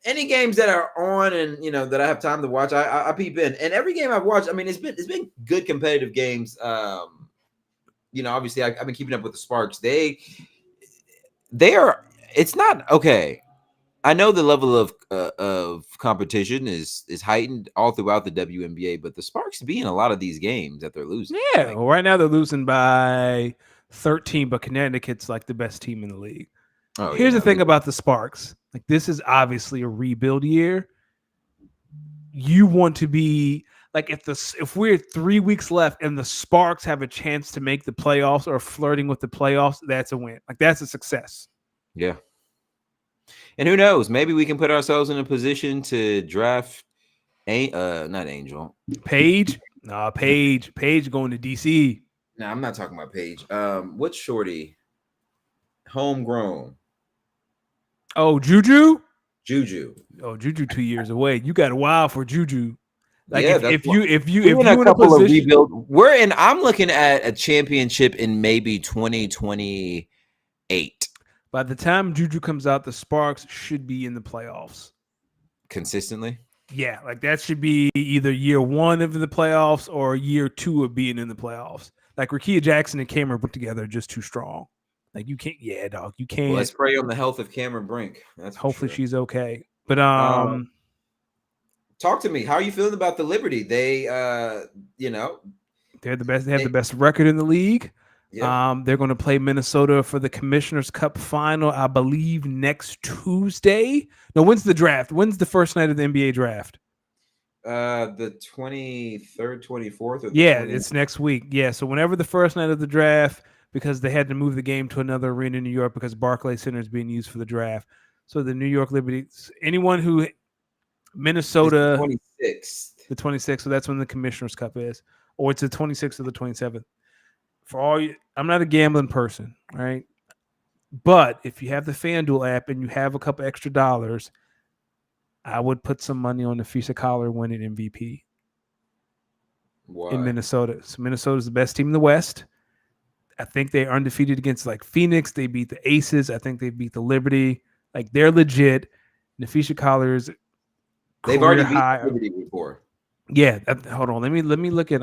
Speaker 1: any games that are on and that I have time to watch, I peep in. And every game I've watched, I mean, it's been good competitive games. Obviously I've been keeping up with the Sparks. They are. It's not okay. I know the level of competition is heightened all throughout the WNBA, but the Sparks be in a lot of these games that they're losing.
Speaker 2: Yeah, well, right now they're losing by 13, but Connecticut's like the best team in the league. Here's the thing about the Sparks. Like, this is obviously a rebuild year. You want to be like, if we're 3 weeks left and the Sparks have a chance to make the playoffs or flirting with the playoffs, that's a win. Like, that's a success.
Speaker 1: Yeah. And who knows? Maybe we can put ourselves in a position to draft not Angel.
Speaker 2: Paige. Nah, Paige going to DC.
Speaker 1: No, I'm not talking about Paige. What's Shorty? Homegrown.
Speaker 2: Oh, Juju.
Speaker 1: Oh,
Speaker 2: Juju 2 years away. You got a while for Juju. Like,
Speaker 1: yeah,
Speaker 2: if you
Speaker 1: in a couple of rebuild, I'm looking at a championship in maybe 2028.
Speaker 2: By the time Juju comes out, the Sparks should be in the playoffs
Speaker 1: consistently.
Speaker 2: Yeah, like that should be either year 1 of the playoffs or year 2 of being in the playoffs. Like Rakia Jackson and Cameron put together are just too strong. Like, you can't. Yeah, dog, you can't.
Speaker 1: Well, let's pray on the health of Cameron Brink. That's
Speaker 2: hopefully
Speaker 1: sure.
Speaker 2: She's okay. But
Speaker 1: talk to me. How are you feeling about the Liberty? They,
Speaker 2: they're the best. They have the best record in the league. Yeah. They're going to play Minnesota for the Commissioner's Cup final, I believe, next Tuesday. No, when's the draft? When's the first night of the NBA draft?
Speaker 1: The 23rd, 24th.
Speaker 2: Yeah, it's next week. Yeah, so whenever the first night of the draft, because they had to move the game to another arena in New York because Barclays Center is being used for the draft. So the New York Liberty, anyone who Minnesota, the 26th. So that's when the Commissioner's Cup is, or it's the 26th or the 27th. For all you, I'm not a gambling person, right? But if you have the FanDuel app and you have a couple extra dollars, I would put some money on the Fisher Collar winning MVP. Why? In Minnesota. So Minnesota's the best team in the West. I think they're undefeated against like Phoenix. They beat the Aces. I think they beat the Liberty. Like, they're legit. The Fisher Collars.
Speaker 1: They've already beat the Liberty before.
Speaker 2: Yeah. Hold on. Let me look at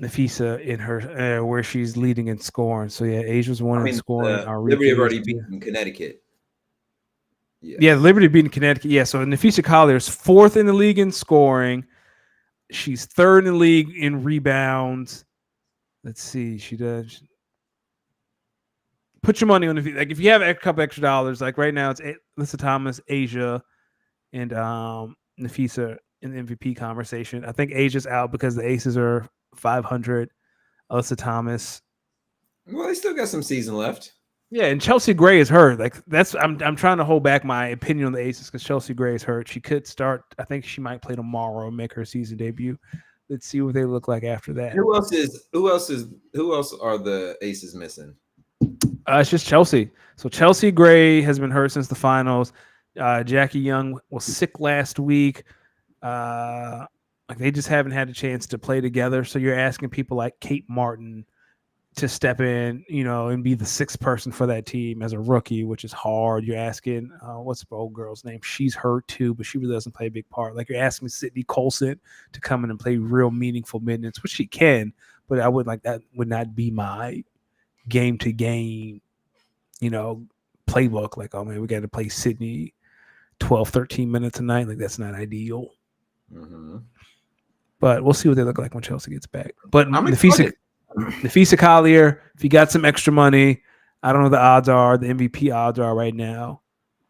Speaker 2: Nafisa in her where she's leading in scoring. So yeah, Asia's in scoring.
Speaker 1: Liberty have already beaten Connecticut.
Speaker 2: Yeah, Liberty beating Connecticut. Yeah, so Nafisa Collier is 4th in the league in scoring. She's 3rd in the league in rebounds. Let's see, she does. Put your money on the like if you have a couple extra dollars. Like right now, it's Alyssa Thomas, Asia, and Nafisa in the MVP conversation. I think Asia's out because the Aces are 500. Alyssa Thomas
Speaker 1: Well, they still got some season left.
Speaker 2: Yeah, and Chelsea Gray is hurt. Like I'm trying to hold back my opinion on the Aces because Chelsea Gray is hurt. She could start. I think she might play tomorrow and make her season debut. Let's see what they look like after that.
Speaker 1: Who else are the Aces missing?
Speaker 2: It's just Chelsea. So Chelsea Gray has been hurt since the finals. Jackie Young was sick last week. Like they just haven't had a chance to play together. So you're asking people like Kate Martin to step in, and be the sixth person for that team as a rookie, which is hard. You're asking, what's the old girl's name? She's hurt too, but she really doesn't play a big part. Like you're asking Sydney Colson to come in and play real meaningful minutes, which she can, but I would like that would not be my game to game, playbook. Like, oh man, we got to play Sydney 12, 13 minutes a night. Like that's not ideal.
Speaker 1: Mm-hmm.
Speaker 2: But we'll see what they look like when Chelsea gets back. But
Speaker 1: I'm
Speaker 2: Nafisa Collier, if you got some extra money, I don't know what the odds are, the MVP odds are right now,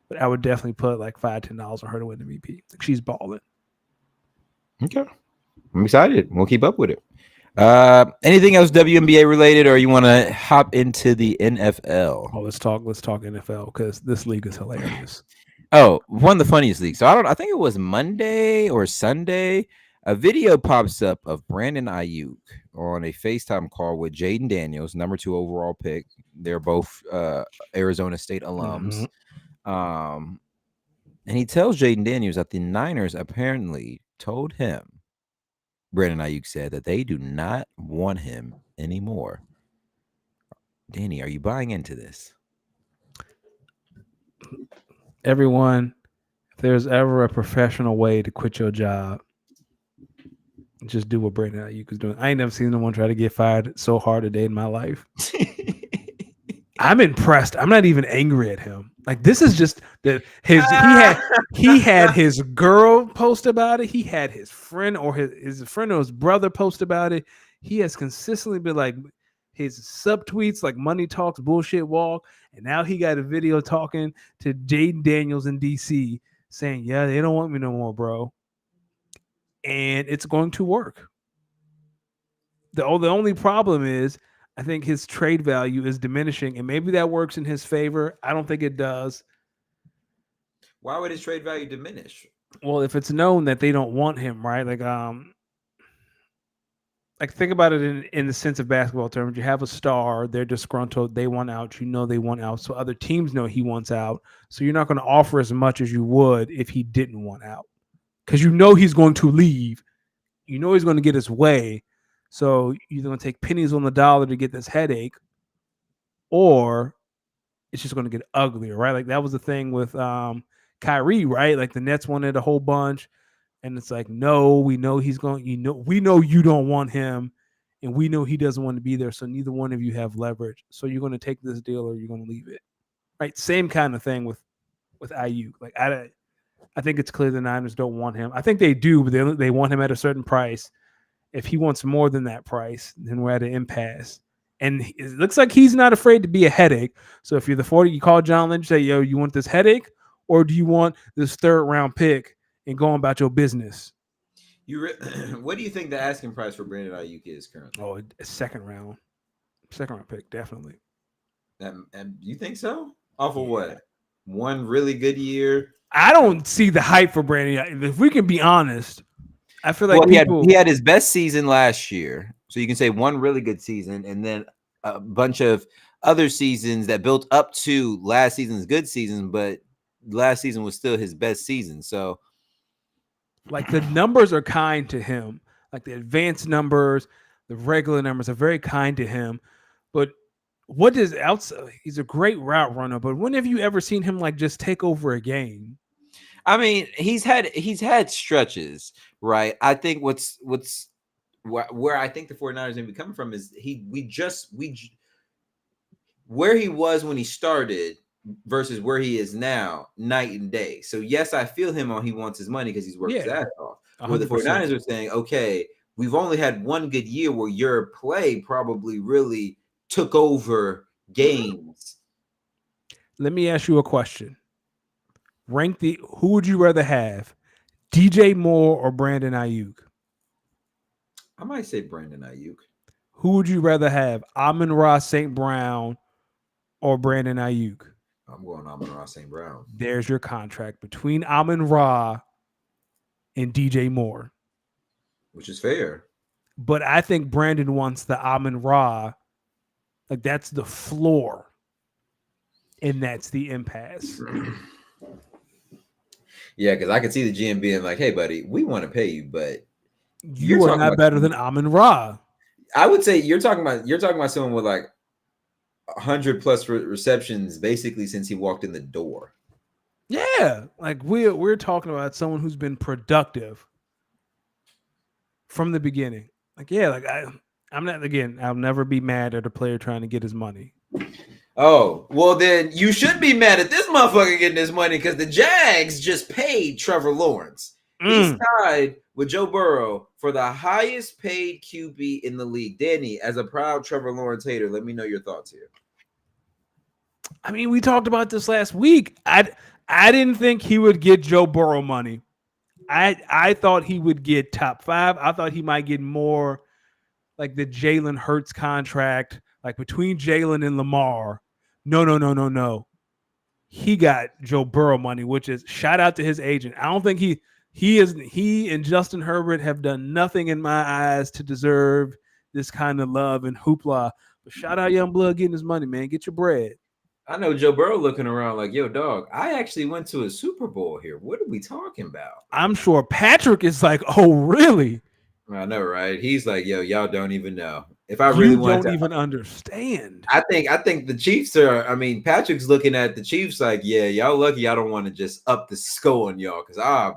Speaker 2: but I would definitely put like $5-10 on her to win MVP. Like she's balling.
Speaker 4: Okay, I'm excited. We'll keep up with it. Anything else WNBA related, or you want to hop into the NFL?
Speaker 2: Oh, let's talk NFL because this league is hilarious.
Speaker 4: Oh, one of the funniest leagues. So I think it was Monday or Sunday. A video pops up of Brandon Aiyuk on a FaceTime call with Jaden Daniels, number 2 overall pick. They're both Arizona State alums. Mm-hmm. And he tells Jaden Daniels that the Niners apparently told him, Brandon Aiyuk said, that they do not want him anymore. Danny, are you buying into this?
Speaker 2: Everyone, if there's ever a professional way to quit your job, just do what Brandon Aiyuk is doing. I ain't never seen no one try to get fired so hard a day in my life. I'm impressed. I'm not even angry at him. Like this is just that he had his girl post about it. He had his friend or his friend or his brother post about it. He has consistently been like his subtweets like money talks bullshit walk, and now he got a video talking to Jaden Daniels in DC saying, "Yeah, they don't want me no more, bro." And it's going to work. The only problem is I think his trade value is diminishing, and maybe that works in his favor. I don't think it does.
Speaker 1: Why would his trade value diminish?
Speaker 2: Well, if it's known that they don't want him, right? Like think about it in the sense of basketball terms. You have a star, they're disgruntled, they want out, they want out. So other teams know he wants out. So you're not going to offer as much as you would if he didn't want out. Because he's going to leave. He's going to get his way. So you're going to take pennies on the dollar to get this headache, or it's just going to get uglier, right? Like that was the thing with Kyrie, right? Like the Nets wanted a whole bunch, and it's like, no, we know he's going. We know you don't want him, and we know he doesn't want to be there. So neither one of you have leverage. So you're going to take this deal, or you're going to leave it, right? Same kind of thing with Aiyuk. Like I think it's clear the Niners don't want him. I think they do, but they want him at a certain price. If he wants more than that price, then we're at an impasse. And it looks like he's not afraid to be a headache. So if you're the 40, you call John Lynch, say, yo, you want this headache, or do you want this 3rd round pick and going about your business?
Speaker 1: What do you think the asking price for Brandon Aiyuk is currently?
Speaker 2: Oh, a second round pick, definitely.
Speaker 1: And you think so? Off of what? One really good year?
Speaker 2: I don't see the hype for Brandon. If we can be honest, I feel like
Speaker 4: he had his best season last year. So you can say one really good season and then a bunch of other seasons that built up to last season's good season, but last season was still his best season. So
Speaker 2: like the numbers are kind to him. Like the advanced numbers, the regular numbers are very kind to him. But what is outside? He's a great route runner, but when have you ever seen him like just take over a game?
Speaker 4: I mean, he's had stretches, right? I think where I think the 49ers may be coming from is where he was when he started versus where he is now, night and day. So yes, I feel him on he wants his money because he's worked his ass off. Where the 49ers are saying, okay, we've only had one good year where your play probably really took over games.
Speaker 2: Let me ask you a question. Who would you rather have, DJ Moore or Brandon Aiyuk?
Speaker 1: I might say Brandon Aiyuk.
Speaker 2: Who would you rather have, Amon-Ra St. Brown or Brandon Aiyuk?
Speaker 1: I'm going Amon-Ra St. Brown.
Speaker 2: There's your contract between Amon-Ra and DJ Moore.
Speaker 1: Which is fair.
Speaker 2: But I think Brandon wants the Amon-Ra. Like, that's the floor. And that's the impasse.
Speaker 1: Yeah, because I could see the GM being like, hey, buddy, we want to pay you, but
Speaker 2: you are not better than Amon-Ra.
Speaker 1: I would say you're talking about someone with like 100 plus receptions basically since he walked in the door.
Speaker 2: Yeah, like we're talking about someone who's been productive from the beginning. Like, yeah, like I'm not, again, I'll never be mad at a player trying to get his money.
Speaker 1: Oh, well then you should be mad at this motherfucker getting his money because the Jags just paid Trevor Lawrence. He's tied with Joe Burrow for the highest paid QB in the league. Danny, as a proud Trevor Lawrence hater, let me know your thoughts here.
Speaker 2: I mean, we talked about this last week. I didn't think he would get Joe Burrow money. I thought he would get top 5. I thought he might get more like the Jalen Hurts contract, like between Jalen and Lamar. No. He got Joe Burrow money, which is shout out to his agent. I don't think he and Justin Herbert have done nothing in my eyes to deserve this kind of love and hoopla. But shout out Youngblood getting his money, man. Get your bread.
Speaker 1: I know Joe Burrow looking around like, yo, dog, I actually went to a Super Bowl here. What are we talking about?
Speaker 2: I'm sure Patrick is like, oh, really?
Speaker 1: I know, right? He's like, yo, y'all don't even know. If I really want to,
Speaker 2: don't even understand.
Speaker 1: I think the Chiefs are. I mean, Patrick's looking at the Chiefs like, yeah, y'all lucky. I don't want to just up the skull on y'all because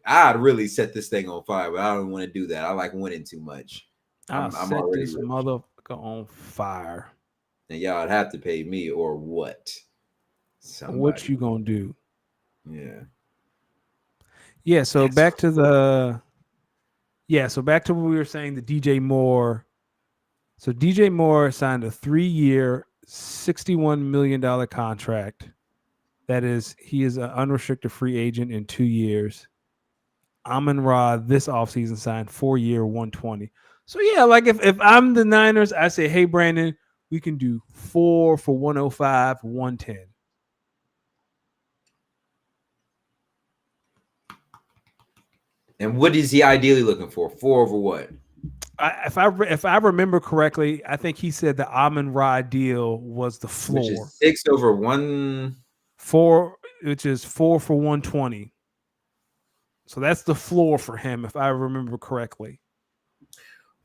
Speaker 1: I'd really set this thing on fire, but I don't want to do that. I like winning too much.
Speaker 2: I'm set this rich. Motherfucker on fire,
Speaker 1: and y'all'd have to pay me or what? Somebody.
Speaker 2: What you gonna do?
Speaker 1: Yeah.
Speaker 2: So back to what we were saying. The DJ Moore. So DJ Moore signed a 3-year, $61 million contract. That is, he is an unrestricted free agent in 2 years. Amon-Ra this offseason signed 4-year, $120. So yeah, like if I'm the Niners, I say, hey Brandon, we can do 4 for $105, $110.
Speaker 1: And what is he ideally looking for? 4 over what?
Speaker 2: If I remember correctly, I think he said the Amon-Ra deal was the floor.
Speaker 1: Which is 6 over 1.
Speaker 2: 4, which is 4 for 120. So that's the floor for him, if I remember correctly.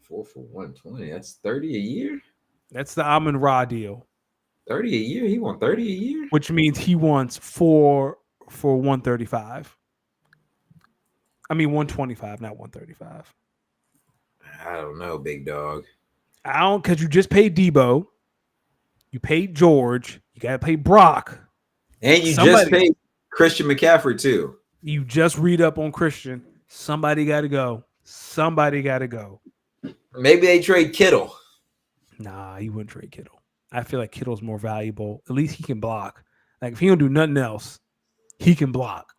Speaker 1: 4 for 120. That's 30 a year.
Speaker 2: That's the Amon-Ra deal.
Speaker 1: 30 a year. He wants 30 a year,
Speaker 2: which means he wants 4 for 135. I mean 125, not 135.
Speaker 1: I don't know, big dog.
Speaker 2: I don't, because you just paid Debo, you paid George, you got to pay Brock,
Speaker 1: and you just paid Christian McCaffrey too.
Speaker 2: You just read up on Christian. Somebody got to go.
Speaker 1: Maybe they trade Kittle.
Speaker 2: Nah, you wouldn't trade Kittle. I feel like Kittle's more valuable. At least he can block. Like if he don't do nothing else, he can block.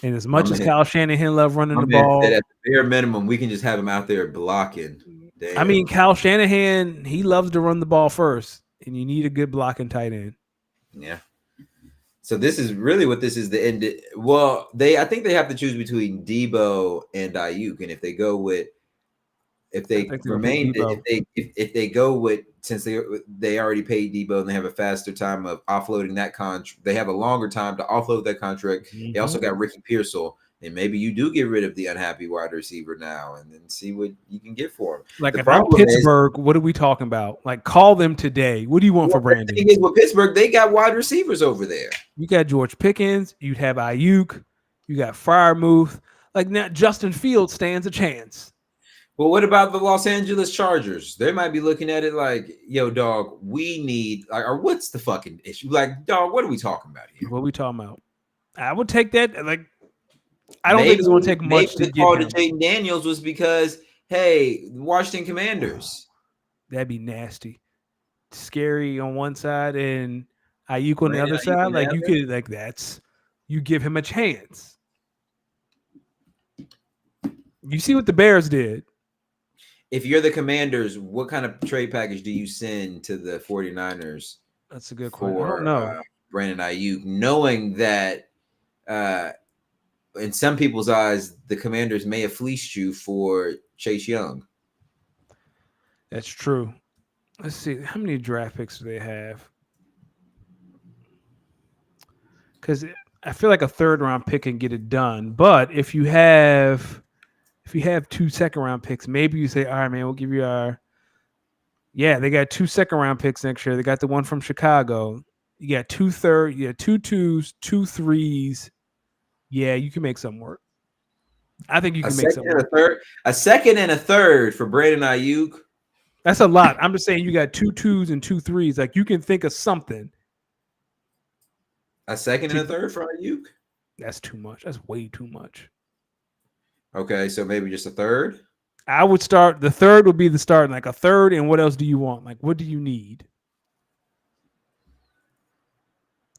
Speaker 2: And as much as Kyle Shanahan loved running the ball,
Speaker 1: at the bare minimum, we can just have him out there blocking. Damn.
Speaker 2: I mean, Kyle Shanahan, he loves to run the ball first, and you need a good blocking tight end.
Speaker 1: Yeah. So this is really what this is the end. Well, I think they have to choose between Debo and Aiyuk, and if they go with, if they go with, since they already paid Debo and they have a faster time of offloading that contract, they have a longer time to offload that contract. Mm-hmm. They also got Ricky Pearsall, and maybe you do get rid of the unhappy wide receiver now, and then see what you can get for him.
Speaker 2: Like if I'm Pittsburgh, what are we talking about? Like call them today. What do you want for Brandon?
Speaker 1: The thing is, with Pittsburgh, they got wide receivers over there.
Speaker 2: You got George Pickens. You'd have Aiyuk. You got Freiermuth. Like now, Justin Fields stands a chance.
Speaker 1: Well, what about the Los Angeles Chargers? They might be looking at it like, yo, dog, we need, like, or what's the fucking issue? Like, dog, what are we talking about here?
Speaker 2: What are we talking about? I would take that. Like, I don't think it's going to take much to get him.
Speaker 1: The call to Jaden Daniels was because, hey, the Washington Commanders.
Speaker 2: That'd be nasty. Scary on one side and Aiyuk on the other side. Like, you could, like, you give him a chance. You see what the Bears did.
Speaker 1: if you're the Commanders, what kind of trade package do you send to the 49ers
Speaker 2: That's a good question. I don't
Speaker 1: for
Speaker 2: know.
Speaker 1: Brandon Ayuk, knowing that in some people's eyes, the Commanders may have fleeced you for Chase Young?
Speaker 2: That's true. Let's see. How many draft picks do they have? Because I feel like a third round pick can get it done. But if you have 2 second-round picks, maybe you say, all right, man, we'll give you our. Yeah, they got 2 second-round picks next year. They got the one from Chicago. You got 2 third, you got 2 twos, 2 threes. Yeah, you can make something work. I think you
Speaker 1: A
Speaker 2: can make
Speaker 1: second
Speaker 2: something
Speaker 1: and a
Speaker 2: work.
Speaker 1: third, a second and a third for Brandon Ayuk.
Speaker 2: That's a lot. I'm just saying you got 2 twos and 2 threes. Like you can think of something.
Speaker 1: A second and a third for Ayuk.
Speaker 2: That's too much. That's way too much.
Speaker 1: Okay, so maybe just a third.
Speaker 2: I would start. The third would be the start. Like a third, and what else do you want? Like what do you need?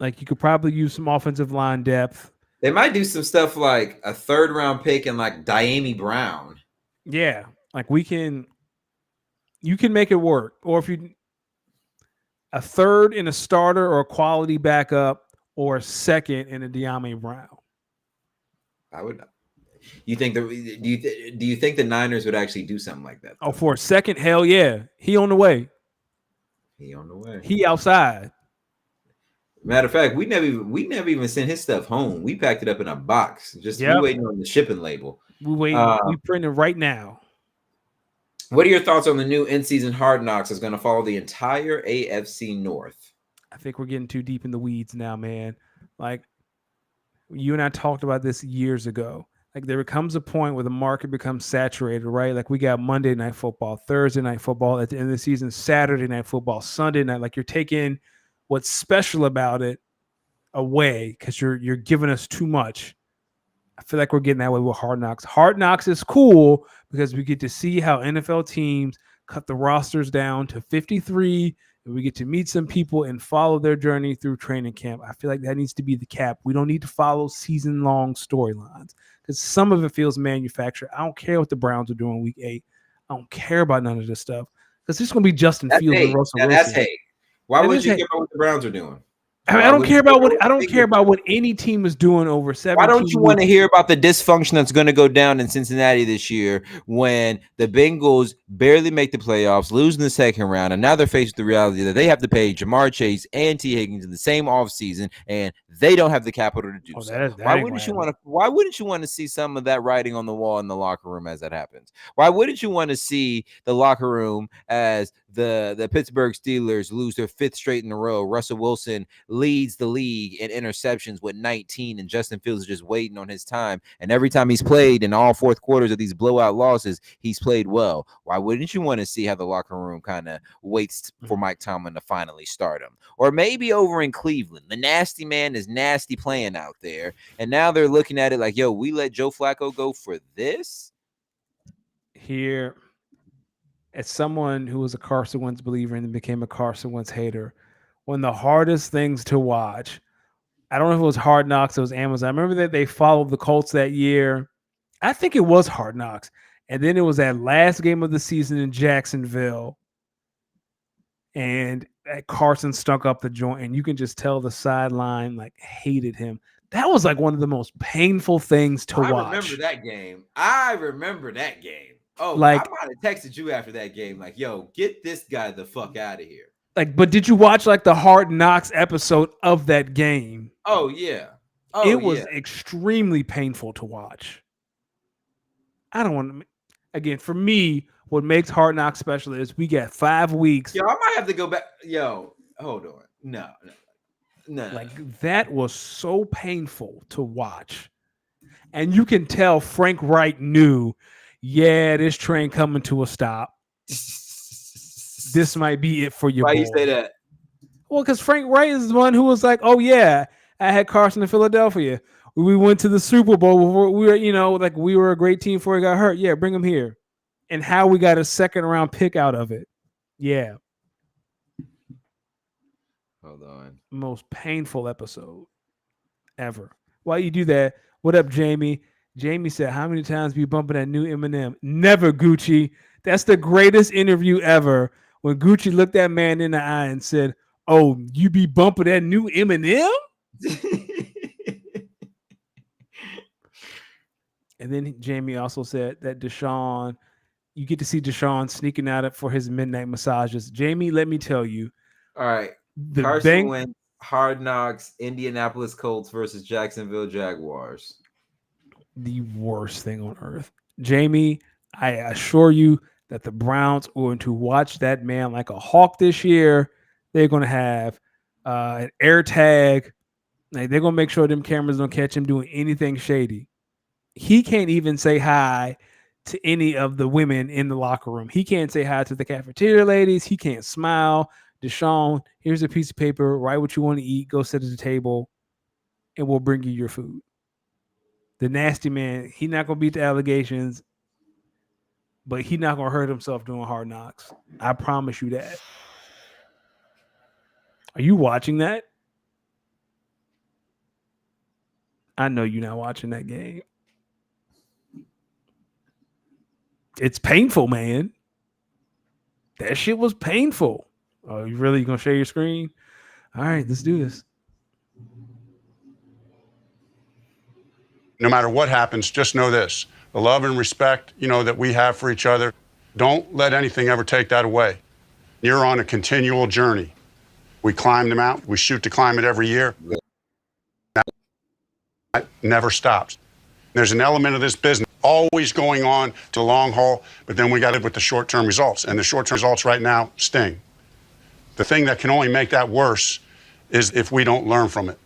Speaker 2: Like you could probably use some offensive line depth.
Speaker 1: They might do some stuff like a third round pick and like Diami Brown.
Speaker 2: Yeah, like you can make it work. Or if you a third in a starter or a quality backup, or a second in a Diami Brown.
Speaker 1: I would. You think do you think the Niners would actually do something like that?
Speaker 2: Oh, for a second, hell yeah, he on the way.
Speaker 1: He on the way.
Speaker 2: He outside.
Speaker 1: Matter of fact, we never even sent his stuff home. We packed it up in a box. Just we
Speaker 2: Yep.
Speaker 1: waiting on the shipping label.
Speaker 2: We wait. We print it right now.
Speaker 1: What are your thoughts on the new in-season Hard Knocks that's going to follow the entire AFC North?
Speaker 2: I think we're getting too deep in the weeds now, man. Like you and I talked about this years ago. Like there comes a point where the market becomes saturated, right? Like we got Monday Night Football, Thursday Night Football at the end of the season, Saturday Night Football, Sunday night. Like you're taking what's special about it away because you're giving us too much. I feel like we're getting that way with Hard Knocks. Hard Knocks is cool because we get to see how NFL teams cut the rosters down to 53, and we get to meet some people and follow their journey through training camp. I feel like that needs to be the cap. We don't need to follow season-long storylines because some of it feels manufactured. I don't care what the Browns are doing week 8. I don't care about none of this stuff because it's going to be Justin Fields and Russell Wilson.
Speaker 1: That's hate. Why
Speaker 2: That
Speaker 1: would
Speaker 2: is
Speaker 1: you
Speaker 2: hate.
Speaker 1: care about what the Browns are doing?
Speaker 2: I mean, I don't care about what any team is doing over 17.
Speaker 4: Why don't you want to hear about the dysfunction that's going to go down in Cincinnati this year when the Bengals barely make the playoffs, lose in the second round, and now they're faced with the reality that they have to pay Jamar Chase and T. Higgins in the same offseason, and they don't have the capital to do so. Why wouldn't you want to see some of that writing on the wall in the locker room as that happens? Why wouldn't you want to see the locker room as the Pittsburgh Steelers lose their 5th straight in a row? Russell Wilson leads the league in interceptions with 19, and Justin Fields is just waiting on his time. And every time he's played in all fourth quarters of these blowout losses, he's played well. Why wouldn't you want to see how the locker room kind of waits for Mike Tomlin to finally start him? Or maybe over in Cleveland, the nasty man is nasty playing out there, and now they're looking at it like, yo, we let Joe Flacco go for this?
Speaker 2: Here, as someone who was a Carson Wentz believer and then became a Carson Wentz hater, one of the hardest things to watch, I don't know if it was Hard Knocks, it was Amazon. I remember that they followed the Colts that year. I think it was Hard Knocks. And then it was that last game of the season in Jacksonville. And Carson stunk up the joint. And you can just tell the sideline like hated him. That was like one of the most painful things to watch.
Speaker 1: I remember that game. Oh,
Speaker 2: like,
Speaker 1: I might have texted you after that game. Like, yo, get this guy the fuck out of here.
Speaker 2: Like, but did you watch like the Hard Knocks episode of that game?
Speaker 1: Oh, yeah.
Speaker 2: It was extremely painful to watch. I don't want to, again, for me, what makes Hard Knocks special is we got 5 weeks.
Speaker 1: Yo, I might have to go back. Yo, hold on. No.
Speaker 2: Like, that was so painful to watch. And you can tell Frank Wright knew, yeah, this train coming to a stop. This might be it for your boy.
Speaker 1: Why you say that?
Speaker 2: Well, because Frank Wright is the one who was like, oh, yeah, I had Carson in Philadelphia. We went to the Super Bowl before we were, we were a great team before he got hurt. Yeah, bring him here. And how we got a second-round pick out of it. Yeah.
Speaker 1: Hold on.
Speaker 2: Most painful episode ever. Why you do that? What up, Jamie? Jamie said, how many times be bumping that new Eminem? Never, Gucci. That's the greatest interview ever. When Gucci looked that man in the eye and said, "Oh, you be bumping that new Eminem?" And then Jamie also said that Deshaun, you get to see Deshaun sneaking out for his midnight massages. Jamie, let me tell you,
Speaker 1: All right.
Speaker 2: the
Speaker 1: Carson
Speaker 2: bank,
Speaker 1: Wentz, Hard Knocks, Indianapolis Colts versus Jacksonville Jaguars.
Speaker 2: the worst thing on earth. Jamie, I assure you that the Browns are going to watch that man like a hawk this year. They're going to have an air tag. Like, they're going to make sure them cameras don't catch him doing anything shady. He can't even say hi to any of the women in the locker room. He can't say hi to the cafeteria ladies. He can't smile. Deshaun, here's a piece of paper. Write what you want to eat. Go sit at the table, and we'll bring you your food. The nasty man, he not going to beat the allegations, but he not going to hurt himself doing Hard Knocks. I promise you that. Are you watching that? I know you're not watching that game. It's painful, man. That shit was painful. Oh, you really gonna share your screen? All right, let's do this.
Speaker 5: No matter what happens, just know this: the love and respect, that we have for each other. Don't let anything ever take that away. You're on a continual journey. We climb the mountain. We shoot to climb it every year. That never stops. There's an element of this business always going on to the long haul, but then we got it with the short-term results. And the short-term results right now sting. The thing that can only make that worse is if we don't learn from it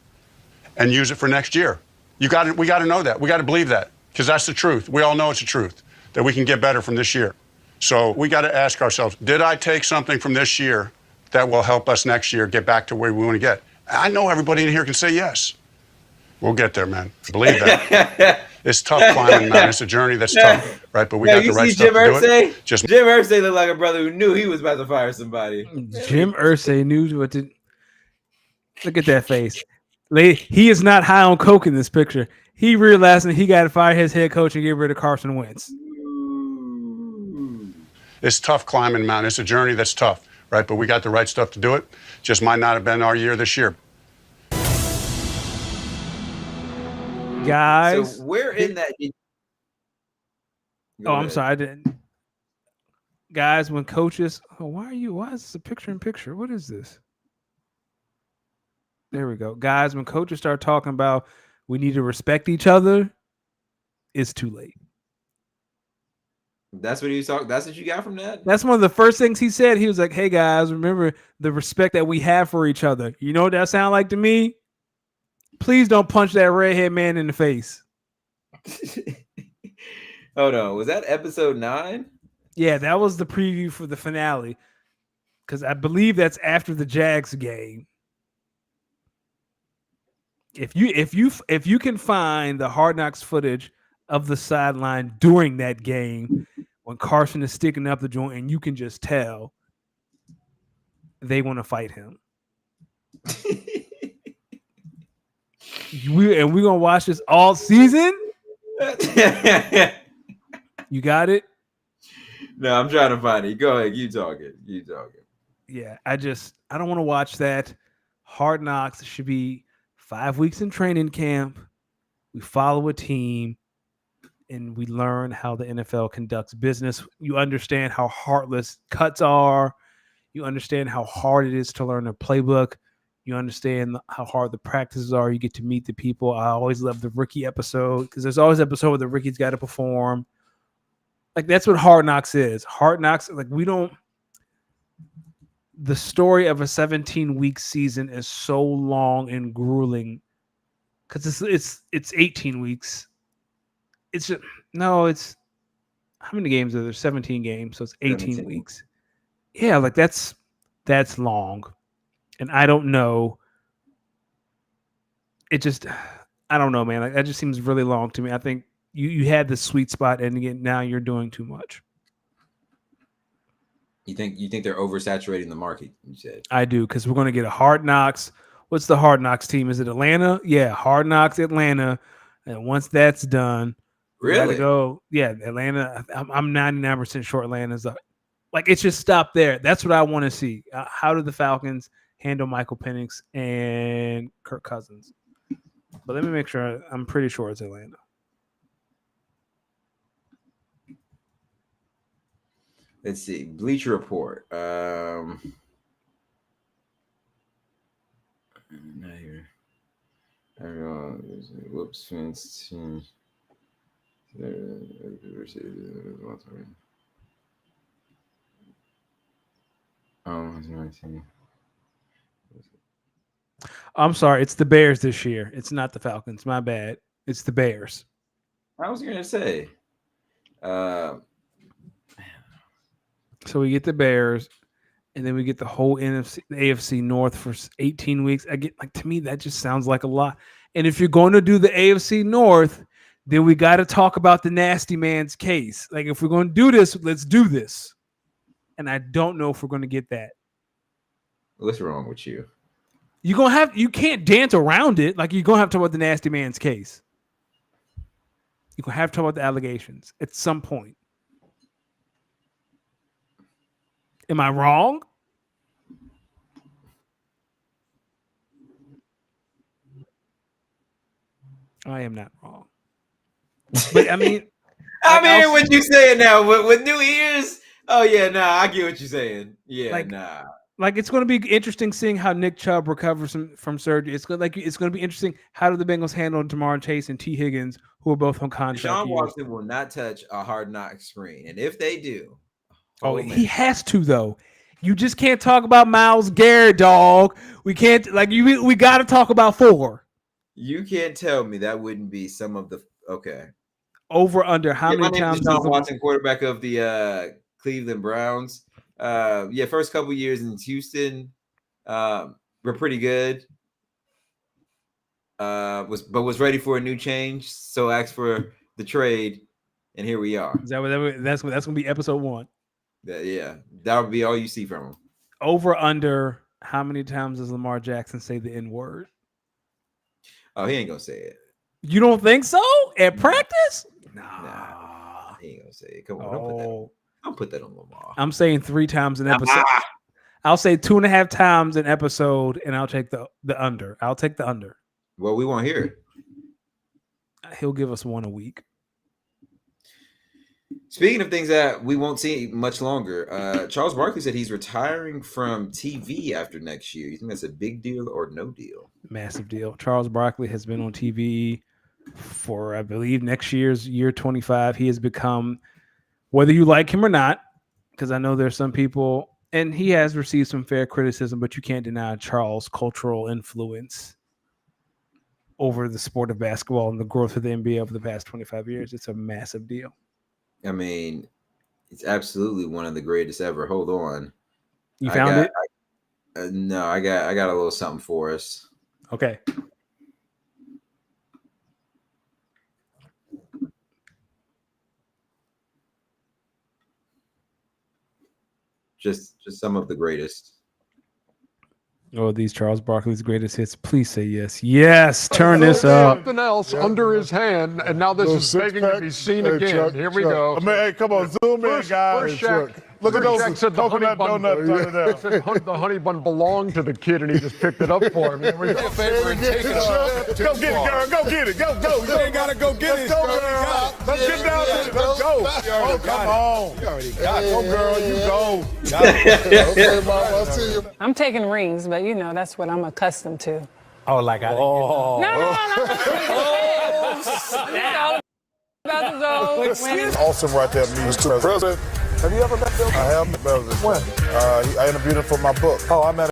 Speaker 5: and use it for next year. We got to know that. We got to believe that, because that's the truth. We all know it's the truth, that we can get better from this year. So we got to ask ourselves, did I take something from this year that will help us next year get back to where we want to get? I know everybody in here can say yes. We'll get there, man. Believe that. It's tough climbing, man. It's a journey that's tough, right? But we got the right stuff to do it.
Speaker 1: Jim Irsay looked like a brother who knew he was about to fire somebody.
Speaker 2: Jim Irsay knew what to. Look at that face. He is not high on coke in this picture. He realized that he got to fire his head coach and get rid of Carson Wentz.
Speaker 5: It's tough climbing, man. It's a journey that's tough, right? But we got the right stuff to do it. Just might not have been our year this year.
Speaker 2: Guys,
Speaker 1: so we're in that.
Speaker 2: I'm sorry, I didn't. Guys, when coaches, why is this a picture in picture? What is this? There we go. Guys, when coaches start talking about we need to respect each other, it's too late.
Speaker 1: That's what he was talking. That's what you got from that?
Speaker 2: That's one of the first things he said. He was like, hey guys, remember the respect that we have for each other. You know what that sound like to me? Please don't punch that redhead man in the face.
Speaker 1: Hold on. Was that episode 9?
Speaker 2: Yeah, that was the preview for the finale. Because I believe that's after the Jags game. If you can find the Hard Knocks footage of the sideline during that game, when Carson is sticking up the joint, and you can just tell they want to fight him. We're gonna watch this all season. You got it?
Speaker 1: No, I'm trying to find it. Go ahead, you talking.
Speaker 2: Yeah, I don't want to watch that. Hard Knocks should be 5 weeks in training camp. We follow a team and we learn how the NFL conducts business. You understand how heartless cuts are. You understand how hard it is to learn a playbook. You understand how hard the practices are. You get to meet the people. I always love the rookie episode because there's always an episode where the rookie's got to perform. Like, that's what Hard Knocks is. Hard Knocks, like, the story of a 17-week season is so long and grueling because it's 18 weeks. It's how many games are there? 17 games, so it's 18 weeks. Yeah, like that's long. And I don't know. I don't know, man. Like, that just seems really long to me. I think you had the sweet spot ending it. Now you're doing too much.
Speaker 1: You think they're oversaturating the market? You said.
Speaker 2: I do, because we're going to get a Hard Knocks. What's the Hard Knocks team? Is it Atlanta? Yeah, Hard Knocks Atlanta. And once that's done, You got to
Speaker 1: Really?
Speaker 2: go. Yeah, Atlanta. I'm 99% sure Atlanta's up. Like it's just stopped there. That's what I want to see. How do the Falcons handle Michael Penix and Kirk Cousins? But let me make sure. I'm pretty sure it's Atlanta.
Speaker 1: Let's see. Bleacher Report. Not here. Whoops. Fence.
Speaker 2: I'm sorry. It's the Bears this year. It's not the Falcons. My bad. It's the Bears.
Speaker 1: I was gonna say.
Speaker 2: So we get the Bears, and then we get the whole NFC, the AFC North for 18 weeks. I get like to me that just sounds like a lot. And if you're going to do the AFC North, then we got to talk about the nasty man's case. Like if we're going to do this, let's do this. And I don't know if we're going to get that.
Speaker 1: What's wrong with you?
Speaker 2: You can't dance around it. Like you're gonna have to talk about the nasty man's case. You're gonna have to talk about the allegations at some point. Am I wrong? I am not wrong. But I mean,
Speaker 1: I'm hearing what you're saying now with new ears. Oh yeah, nah, I get what you're saying. Yeah, nah.
Speaker 2: Like it's going to be interesting seeing how Nick Chubb recovers from surgery. It's going to be interesting how do the Bengals handle Jamar Chase and T. Higgins, who are both on contract.
Speaker 1: Sean Watson will not touch a hard knock screen, and if they do,
Speaker 2: he has to though. You just can't talk about Myles Garrett, dog. We can't we got to talk about 4.
Speaker 1: You can't tell me that wouldn't be some of the
Speaker 2: over under how many times
Speaker 1: Sean Watson, quarterback of the Cleveland Browns. First couple years in Houston, were pretty good. Was ready for a new change, so asked for the trade, and here we are.
Speaker 2: Is that that's going to be episode 1?
Speaker 1: That would be all you see from him.
Speaker 2: Over under how many times does Lamar Jackson say the N-word?
Speaker 1: Oh, he ain't gonna say it.
Speaker 2: You don't think so? At practice?
Speaker 1: Nah, he ain't gonna say it. Come on, don't put that on Lamar.
Speaker 2: I'm saying 3 times an episode. I'll say 2.5 times an episode, and I'll take the under. I'll take the under.
Speaker 1: Well, we won't hear it.
Speaker 2: He'll give us 1 a week.
Speaker 1: Speaking of things that we won't see much longer, Charles Barkley said he's retiring from TV after next year. You think that's a big deal or no deal?
Speaker 2: Massive deal. Charles Barkley has been on TV for, I believe, next year's year 25. He has become, whether you like him or not, because I know there's some people, and he has received some fair criticism, but you can't deny Charles' cultural influence over the sport of basketball and the growth of the NBA over the past 25 years. It's a massive deal.
Speaker 1: I mean, it's absolutely one of the greatest ever. Hold on.
Speaker 2: You found it?
Speaker 1: No, I got a little something for us.
Speaker 2: Okay.
Speaker 1: Just some of the greatest.
Speaker 2: Oh, these Charles Barkley's greatest hits. Please say yes. Yes, turn this up.
Speaker 6: Something else under his hand, and now this is begging to be seen again.
Speaker 3: Chuck,
Speaker 6: Here we go.
Speaker 3: I mean, hey, come on, zoom in, guys. Look at those coconut donuts under there.
Speaker 6: The honey bun belonged to the kid, and he just picked it up for him. Here we go.
Speaker 3: Go get it, girl. Go get it. Go. You ain't gotta go get it. Let's go, girl. Let's get down to it. Let's go. Oh, come on. You already got it. Go, girl. You go. Okay, Mama, I'll see you.
Speaker 7: I'm taking rings, but that's what I'm accustomed to.
Speaker 2: Oh, like I.
Speaker 7: No.
Speaker 3: Awesome right there, Mr. President. Have you ever met Bill? I have met Bill. When? I interviewed him for my book. Oh, I met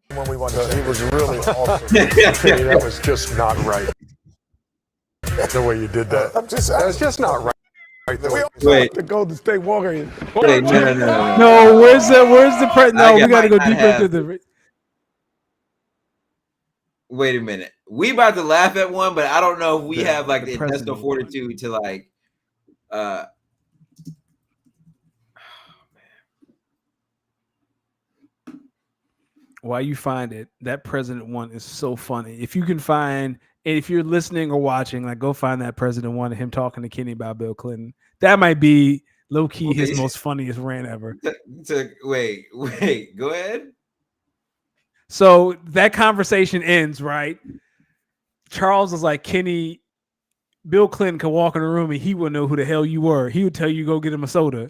Speaker 3: him when we won the He was really awesome.
Speaker 6: That was just not right. The way you did that. That's just not right.
Speaker 1: Wait.
Speaker 3: The Golden State Warriors.
Speaker 1: Wait, no.
Speaker 2: No, where's the president? No, we got to go deeper into the.
Speaker 1: Wait a minute. We about to laugh at one, but I don't know if we have like the intestinal
Speaker 2: president
Speaker 1: fortitude to like.
Speaker 2: While you find it, that president one is so funny. If you can find And if you're listening or watching, like, go find that President One and him talking to Kenny about Bill Clinton. That might be low key his most funniest rant ever.
Speaker 1: Wait, go ahead.
Speaker 2: So that conversation ends, right? Charles is like, Kenny, Bill Clinton could walk in the room and he would know who the hell you were. He would tell you go get him a soda.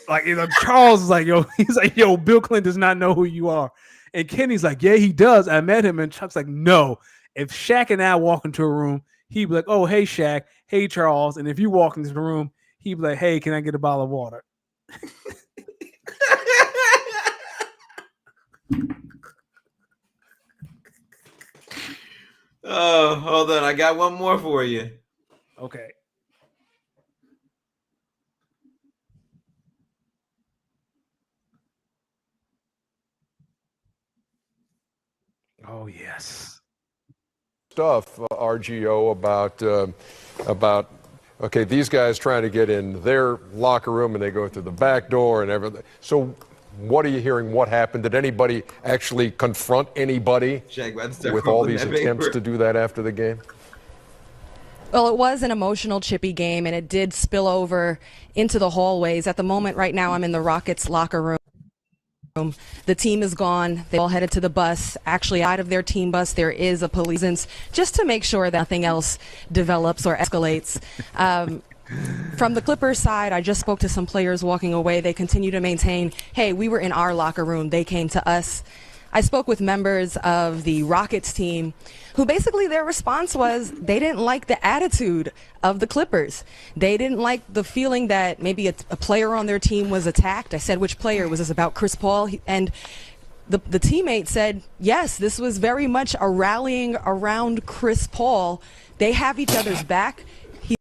Speaker 2: Like, Charles is like, he's like, Bill Clinton does not know who you are. And Kenny's like, yeah, he does. I met him. And Chuck's like, no. If Shaq and I walk into a room, he'd be like, oh, hey, Shaq. Hey, Charles. And if you walk into the room, he'd be like, hey, can I get a bottle of water?
Speaker 1: Oh, hold on. I got one more for you.
Speaker 2: Okay. Oh, yes.
Speaker 6: Stuff, RGO, about okay, these guys trying to get in their locker room and they go through the back door and everything. So what are you hearing? What happened? Did anybody actually confront anybody with all these attempts to do that after the game?
Speaker 8: Well, it was an emotional, chippy game, and it did spill over into the hallways. At the moment, right now, I'm in the Rockets locker room. The team is gone. They all headed to the bus. Actually, out of their team bus, there is a police presence just to make sure that nothing else develops or escalates. From the Clippers side, I just spoke to some players walking away. They continue to maintain, hey, we were in our locker room. They came to us. I spoke with members of the Rockets team who basically their response was they didn't like the attitude of the Clippers. They didn't like the feeling that maybe a player on their team was attacked. I said, which player? Was this about Chris Paul? And the teammate said, yes, this was very much a rallying around Chris Paul. They have each other's back. He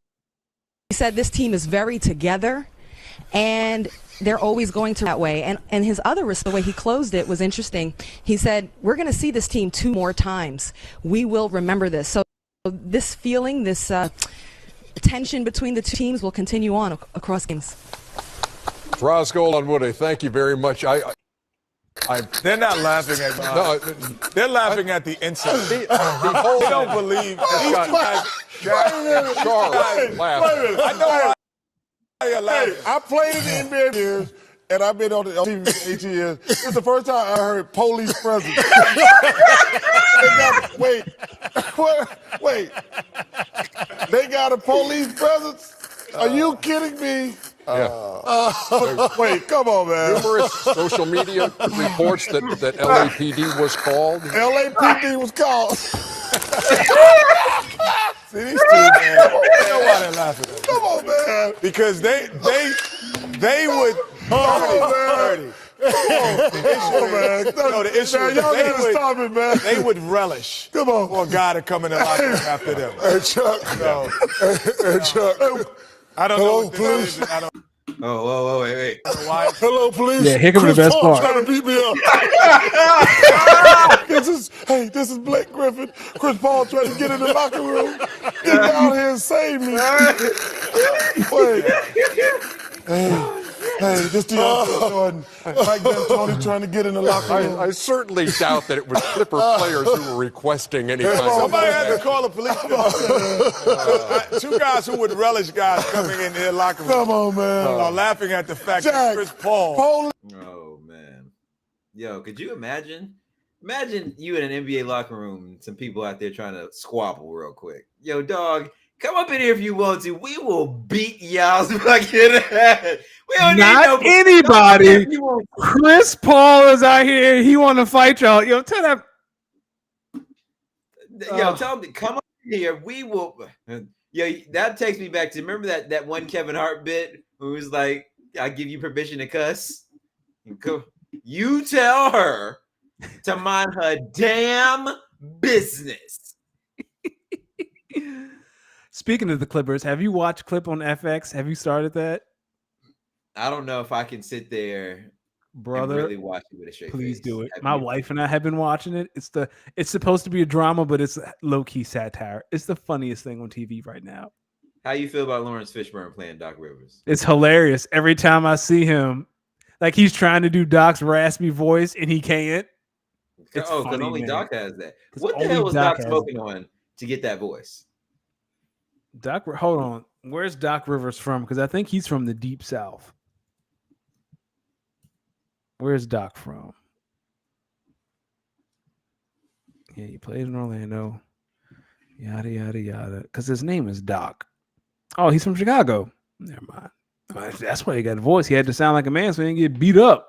Speaker 8: said this team is very together, and they're always going to that way. And his other the way he closed it was interesting. He said, we're going to see this team 2 more times. We will remember this. So this feeling, this tension between the two teams will continue on across games.
Speaker 6: Roscoe and Woody, thank you very much.
Speaker 3: They're not laughing at me.
Speaker 6: No,
Speaker 3: They're laughing at the incident.
Speaker 6: the whole
Speaker 3: They don't believe these guys.
Speaker 6: Charles laughed.
Speaker 3: I know why you're
Speaker 9: Hey,
Speaker 3: laughing.
Speaker 9: I played in the NBA years, and I've been on the TV for 18 years. It's the first time I heard police presence. Wait. They got a police presence? Are you kidding me? Wait, come on, man.
Speaker 6: Numerous social media reports that LAPD was called.
Speaker 9: LAPD was called.
Speaker 3: See these two, man. I know why they're laughing at me.
Speaker 9: Come on, man.
Speaker 3: Because they would.
Speaker 9: Oh, man.
Speaker 3: No, the issue
Speaker 9: Man,
Speaker 3: is
Speaker 9: y'all gotta stop it, man.
Speaker 3: they would relish
Speaker 9: Come on.
Speaker 3: for a guy to come in the locker room after them.
Speaker 9: Hey, Chuck.
Speaker 3: So,
Speaker 9: Hey, Chuck.
Speaker 3: I don't know
Speaker 9: Hello,
Speaker 3: what this is.
Speaker 9: police.
Speaker 3: I don't
Speaker 1: Oh, wait.
Speaker 3: know why.
Speaker 9: Hello, police.
Speaker 2: Yeah, here comes the
Speaker 9: Chris
Speaker 2: best
Speaker 9: Paul
Speaker 2: part.
Speaker 9: trying to beat me up. This is Blake Griffin. Chris Paul trying to get in the locker room. Get down here and save me. Wait. Hey, this DeAndre Jordan. Mike D'Antoni trying to get in the locker room.
Speaker 6: I certainly doubt that it was Clipper players who were requesting any kind of.
Speaker 3: Somebody had to call the police. Two guys who would relish guys coming in their locker room
Speaker 9: Come on, man.
Speaker 3: are laughing at the fact that
Speaker 9: Jack,
Speaker 3: Chris Paul.
Speaker 1: Oh, man. Yo, could you imagine? Imagine you in an NBA locker room and some people out there trying to squabble real quick. Yo, dog, come up in here if you want to. We will beat y'all's fucking head. We don't
Speaker 2: Not
Speaker 1: need
Speaker 2: anybody. Chris Paul is out here. He want to fight y'all. Yo, tell that.
Speaker 1: Tell them to come up here. We will. Yo, that takes me back to remember that one Kevin Hart bit who was like, "I give you permission to cuss." You tell her to mind her damn business.
Speaker 2: Speaking of the Clippers, have you watched Clip on FX? Have you started that?
Speaker 1: I don't know if I can sit there,
Speaker 2: brother.
Speaker 1: and really watch it with a straight
Speaker 2: Please
Speaker 1: face.
Speaker 2: do it. My wife and I have been watching it. It's supposed to be a drama, but it's low key satire. It's the funniest thing on TV right now.
Speaker 1: How you feel about Lawrence Fishburne playing Doc Rivers?
Speaker 2: It's hilarious. Every time I see him, like he's trying to do Doc's raspy voice and he can't.
Speaker 1: Because only Doc has that.
Speaker 2: It's
Speaker 1: What the
Speaker 2: only
Speaker 1: hell was
Speaker 2: Doc
Speaker 1: Doc
Speaker 2: has
Speaker 1: smoking on to get that voice.
Speaker 2: Hold on. Where's Doc Rivers from? Because I think he's from the Deep South. Where's Doc from? Yeah, he plays in Orlando. Yada, yada, yada. Because his name is Doc. Oh, he's from Chicago. Never mind. That's why he got a voice. He had to sound like a man so he didn't get beat up.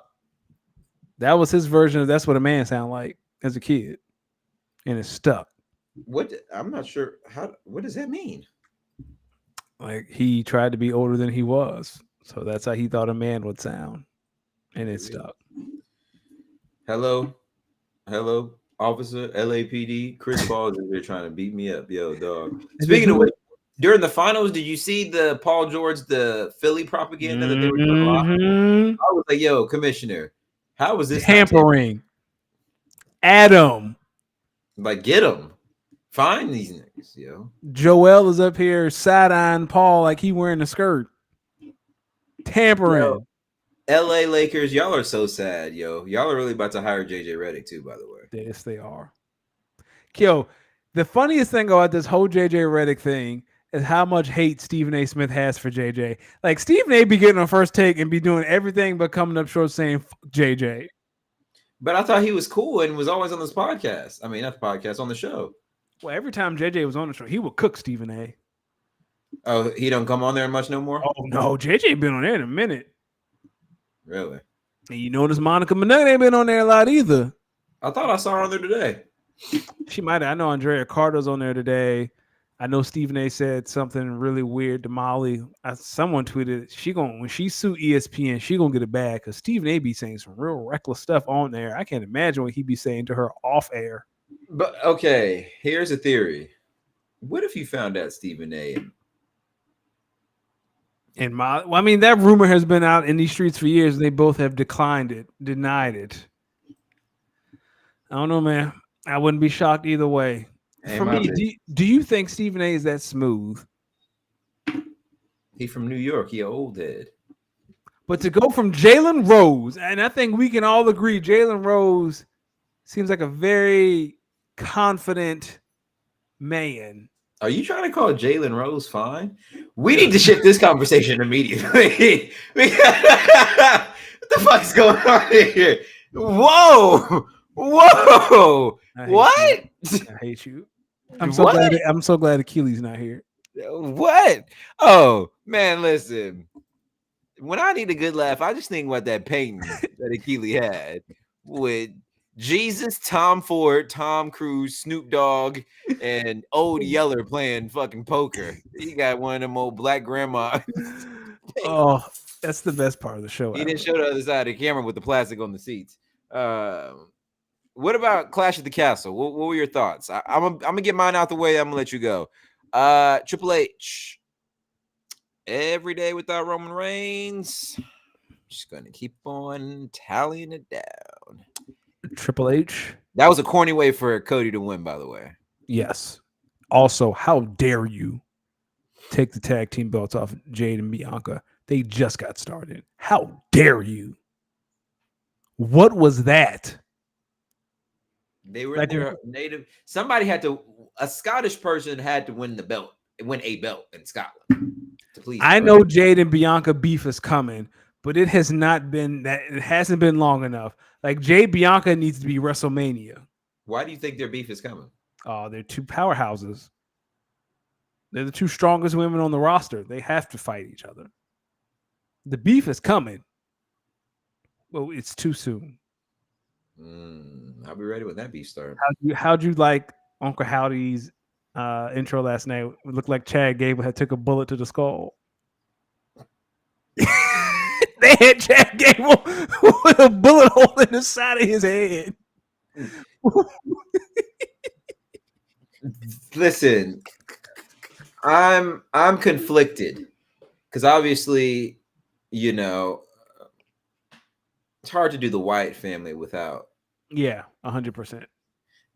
Speaker 2: That was his version of that's what a man sound like as a kid. And it stuck.
Speaker 1: What? I'm not sure. What does that mean?
Speaker 2: Like he tried to be older than he was. So that's how he thought a man would sound. And it stuck.
Speaker 1: Hello, officer, LAPD. Chris Paul is in here trying to beat me up, yo, dog. Speaking of which, during the finals, did you see the Paul George, the Philly propaganda that they were doing live? I was like, yo, commissioner, how was this
Speaker 2: tampering? Adam,
Speaker 1: like, get him, find these niggas, yo.
Speaker 2: Joel is up here side-eyeing Paul like he wearing a skirt. Tampering.
Speaker 1: Yo, LA Lakers, y'all are so sad, yo. Y'all are really about to hire JJ Redick too, by the way.
Speaker 2: Yes, they are. Yo, the funniest thing about this whole JJ Redick thing is how much hate Stephen A. Smith has for JJ. Like Stephen A. be getting on First Take and be doing everything but coming up short saying JJ.
Speaker 1: But I thought he was cool and was always on this podcast. I mean, not the podcast, on the show.
Speaker 2: Well, every time JJ was on the show, he would cook Stephen A.
Speaker 1: Oh, he don't come on there much no more?
Speaker 2: Oh, no. JJ been on there in a minute.
Speaker 1: Really?
Speaker 2: And you notice Monica Manette ain't been on there a lot either.
Speaker 1: I thought I saw her on there today.
Speaker 2: She might have. I know Andrea Carter's on there today. I know Stephen A. said something really weird to Molly. Someone tweeted when she sue ESPN, she gonna get it back because Stephen A. be saying some real reckless stuff on there. I can't imagine what he'd be saying to her off air.
Speaker 1: But okay, here's a theory. What if you found out Stephen A.
Speaker 2: And that rumor has been out in these streets for years. They both have denied it. I don't know, man. I wouldn't be shocked either way. For me, do you think Stephen A. is that smooth?
Speaker 1: He from New York. He an old head.
Speaker 2: But to go from Jalen Rose, and I think we can all agree Jalen Rose seems like a very confident man.
Speaker 1: Are you trying to call Jalen Rose fine? We need to shift this conversation immediately. What the fuck's going on here? Whoa! What?
Speaker 2: I hate you. I'm so glad Achilles not here.
Speaker 1: What? Oh man, listen. When I need a good laugh, I just think about that painting that Achilles had with Jesus, Tom Ford, Tom Cruise, Snoop Dogg, and Old Yeller playing fucking poker. He got one of them old black grandma.
Speaker 2: Oh, that's the best part of the show.
Speaker 1: He didn't show the other side of the camera with the plastic on the seats. What about Clash at the Castle? What were your thoughts? I'm gonna get mine out the way. I'm gonna let you go. Triple H. Every day without Roman Reigns. Just gonna keep on tallying it down.
Speaker 2: Triple H.
Speaker 1: That was a corny way for Cody to win, by the way.
Speaker 2: Yes. Also, how dare you take the tag team belts off Jade and Bianca? They just got started. How dare you? What was that?
Speaker 1: They were their native. Somebody had to. A Scottish person had to win a belt in Scotland. To please.
Speaker 2: I know Jade and Bianca beef is coming, but it has not been that. It hasn't been long enough. Like Jade Bianca needs to be WrestleMania.
Speaker 1: Why do you think their beef is coming?
Speaker 2: Oh, they're two powerhouses. They're the two strongest women on the roster. They have to fight each other. The beef is coming. Well, it's too soon.
Speaker 1: I'll be ready when that beef starts.
Speaker 2: How'd you like Uncle Howdy's intro last night? It looked like Chad Gable had took a bullet to the skull. They had Chad Gable with a bullet hole in the side of his head.
Speaker 1: Listen, I'm conflicted because obviously, you know, it's hard to do the Wyatt family without.
Speaker 2: Yeah, 100%.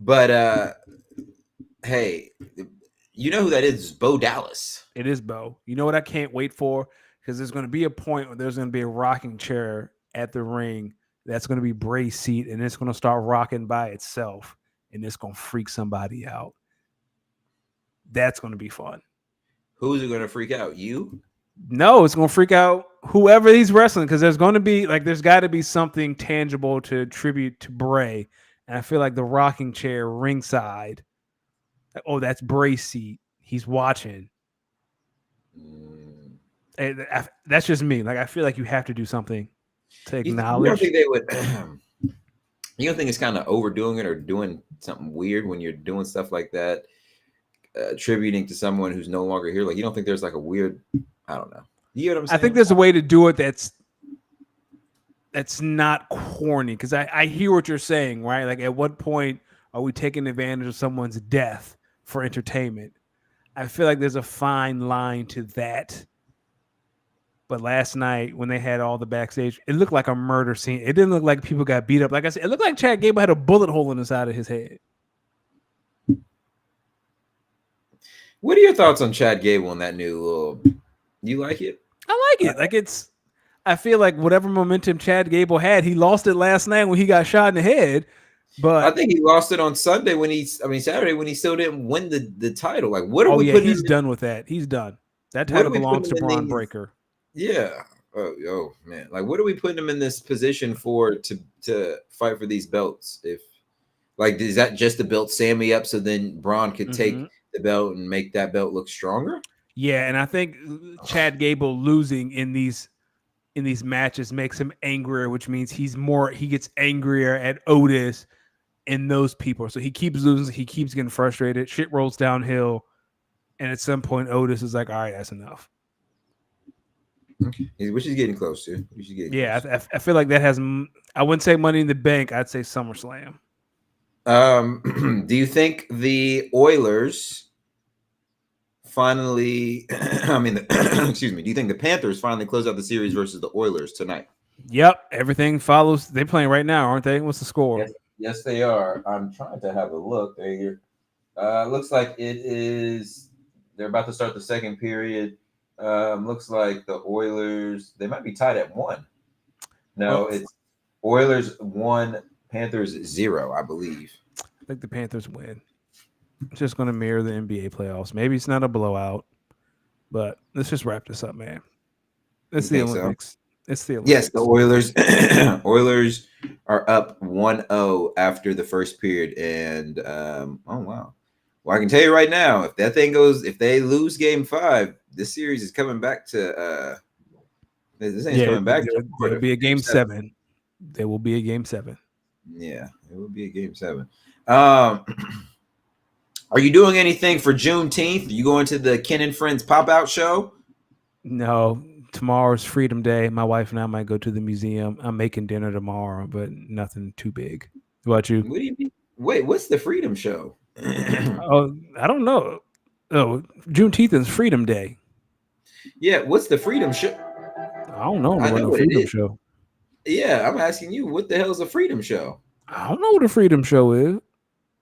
Speaker 1: But hey, you know who that is? Bo Dallas.
Speaker 2: It is Bo. You know what I can't wait for? Because there's going to be a point where there's going to be a rocking chair at the ring that's going to be Bray's seat, and it's going to start rocking by itself, and it's going to freak somebody out. That's going to be fun.
Speaker 1: Who's it going to freak out? You?
Speaker 2: No, it's going to freak out whoever he's wrestling because there's going to be there's got to be something tangible to attribute to Bray. And I feel like the rocking chair ringside, oh, that's Bray's seat. He's watching. That's just me. Like, I feel like you have to do something to acknowledge.
Speaker 1: You don't think they would? You don't think it's kind of overdoing it or doing something weird when you're doing stuff like that, attributing to someone who's no longer here? Like, you don't think there's like a weird, I don't know. You know what I'm saying?
Speaker 2: I think there's a way to do it that's not corny because I hear what you're saying, right? Like, at what point are we taking advantage of someone's death for entertainment? I feel like there's a fine line to that. But last night when they had all the backstage, it looked like a murder scene. It didn't look like people got beat up. Like I said, it looked like Chad Gable had a bullet hole in the side of his head.
Speaker 1: What are your thoughts on Chad Gable and that new little? You like it?
Speaker 2: I like it. Like I feel like whatever momentum Chad Gable had, he lost it last night when he got shot in the head. But
Speaker 1: I think he lost it on Sunday Saturday when he still didn't win the title. Like, what are we putting?
Speaker 2: He's done with that. He's done. That title belongs to Braun Breaker.
Speaker 1: Yeah. Oh man. Like, what are we putting him in this position for to fight for these belts? If like, is that just to build Sammy up so then Braun could take the belt and make that belt look stronger?
Speaker 2: Yeah, and I think Chad Gable losing in these matches makes him angrier, which means he gets angrier at Otis and those people. So he keeps losing, he keeps getting frustrated, shit rolls downhill, and at some point Otis is like, all right, that's enough.
Speaker 1: Okay. Which is getting close to.
Speaker 2: I feel like that has, I wouldn't say Money in the Bank, I'd say SummerSlam.
Speaker 1: Do you think the Oilers finally excuse me, do you think the Panthers finally close out the series versus the Oilers tonight?
Speaker 2: Yep, everything follows. They're playing right now, aren't they? What's the score?
Speaker 1: Yes, they are. I'm trying to have a look. Looks like it is. They're about to start the second period. Looks like the Oilers, they might be tied at 1. No, it's Oilers 1, Panthers 0, I believe.
Speaker 2: I think the Panthers win. It's just going to mirror the NBA playoffs. Maybe it's not a blowout, but let's just wrap this up, man. It's the Olympics. So? It's the Olympics.
Speaker 1: Yes, the Oilers. Oilers are up 1-0 after the first period, and oh wow. Well, I can tell you right now, if if they lose Game 5, this series is coming back to. This ain't coming back.
Speaker 2: There'll be a Game 7. There will be a Game 7.
Speaker 1: Yeah, it will be a Game 7. Are you doing anything for Juneteenth? Are you going to the Ken and Friends pop-out show?
Speaker 2: No, tomorrow's Freedom Day. My wife and I might go to the museum. I'm making dinner tomorrow, but nothing too big. What about you?
Speaker 1: What do you mean? Wait, what's the Freedom Show?
Speaker 2: Oh, I don't know. Oh, Juneteenth is Freedom Day.
Speaker 1: Yeah, what's the Freedom Show?
Speaker 2: I don't know. I know what Freedom Show.
Speaker 1: Yeah, I'm asking you, what the hell is a Freedom Show?
Speaker 2: I don't know what a Freedom Show is.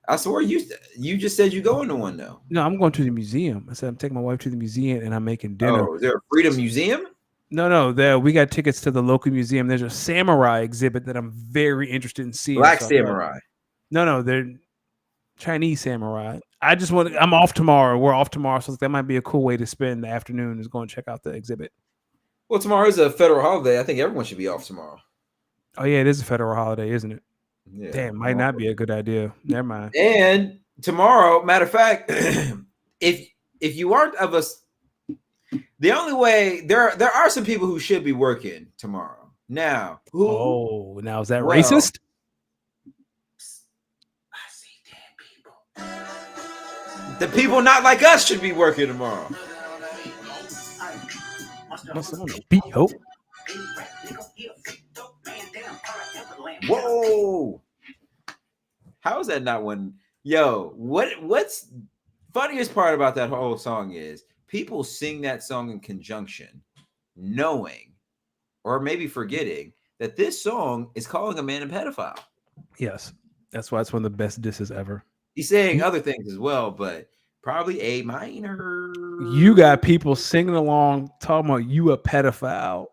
Speaker 1: I swear you just said you going to one though.
Speaker 2: No, I'm going to the museum. I said I'm taking my wife to the museum and I'm making dinner.
Speaker 1: Oh, is there a Freedom Museum?
Speaker 2: No, we got tickets to the local museum. There's a samurai exhibit that I'm very interested in seeing.
Speaker 1: Black samurai.
Speaker 2: No, they're Chinese samurai. I'm off tomorrow. We're off tomorrow, so that might be a cool way to spend the afternoon is going to check out the exhibit.
Speaker 1: Well, tomorrow is a federal holiday. I think everyone should be off tomorrow.
Speaker 2: Oh yeah, it is a federal holiday, isn't it?
Speaker 1: Yeah,
Speaker 2: damn, might not be a good idea. Never mind.
Speaker 1: And tomorrow, matter of fact, if you aren't of us, the only way there are some people who should be working tomorrow. Now, who?
Speaker 2: Oh, now is that racist?
Speaker 1: I see dead people. The people not like us should be working tomorrow. Whoa! How is that not one? Yo, what's funniest part about that whole song is people sing that song in conjunction, knowing or maybe forgetting that this song is calling a man a pedophile.
Speaker 2: Yes, that's why it's one of the best disses ever.
Speaker 1: He's saying other things as well, but probably A minor.
Speaker 2: You got people singing along talking about you a pedophile.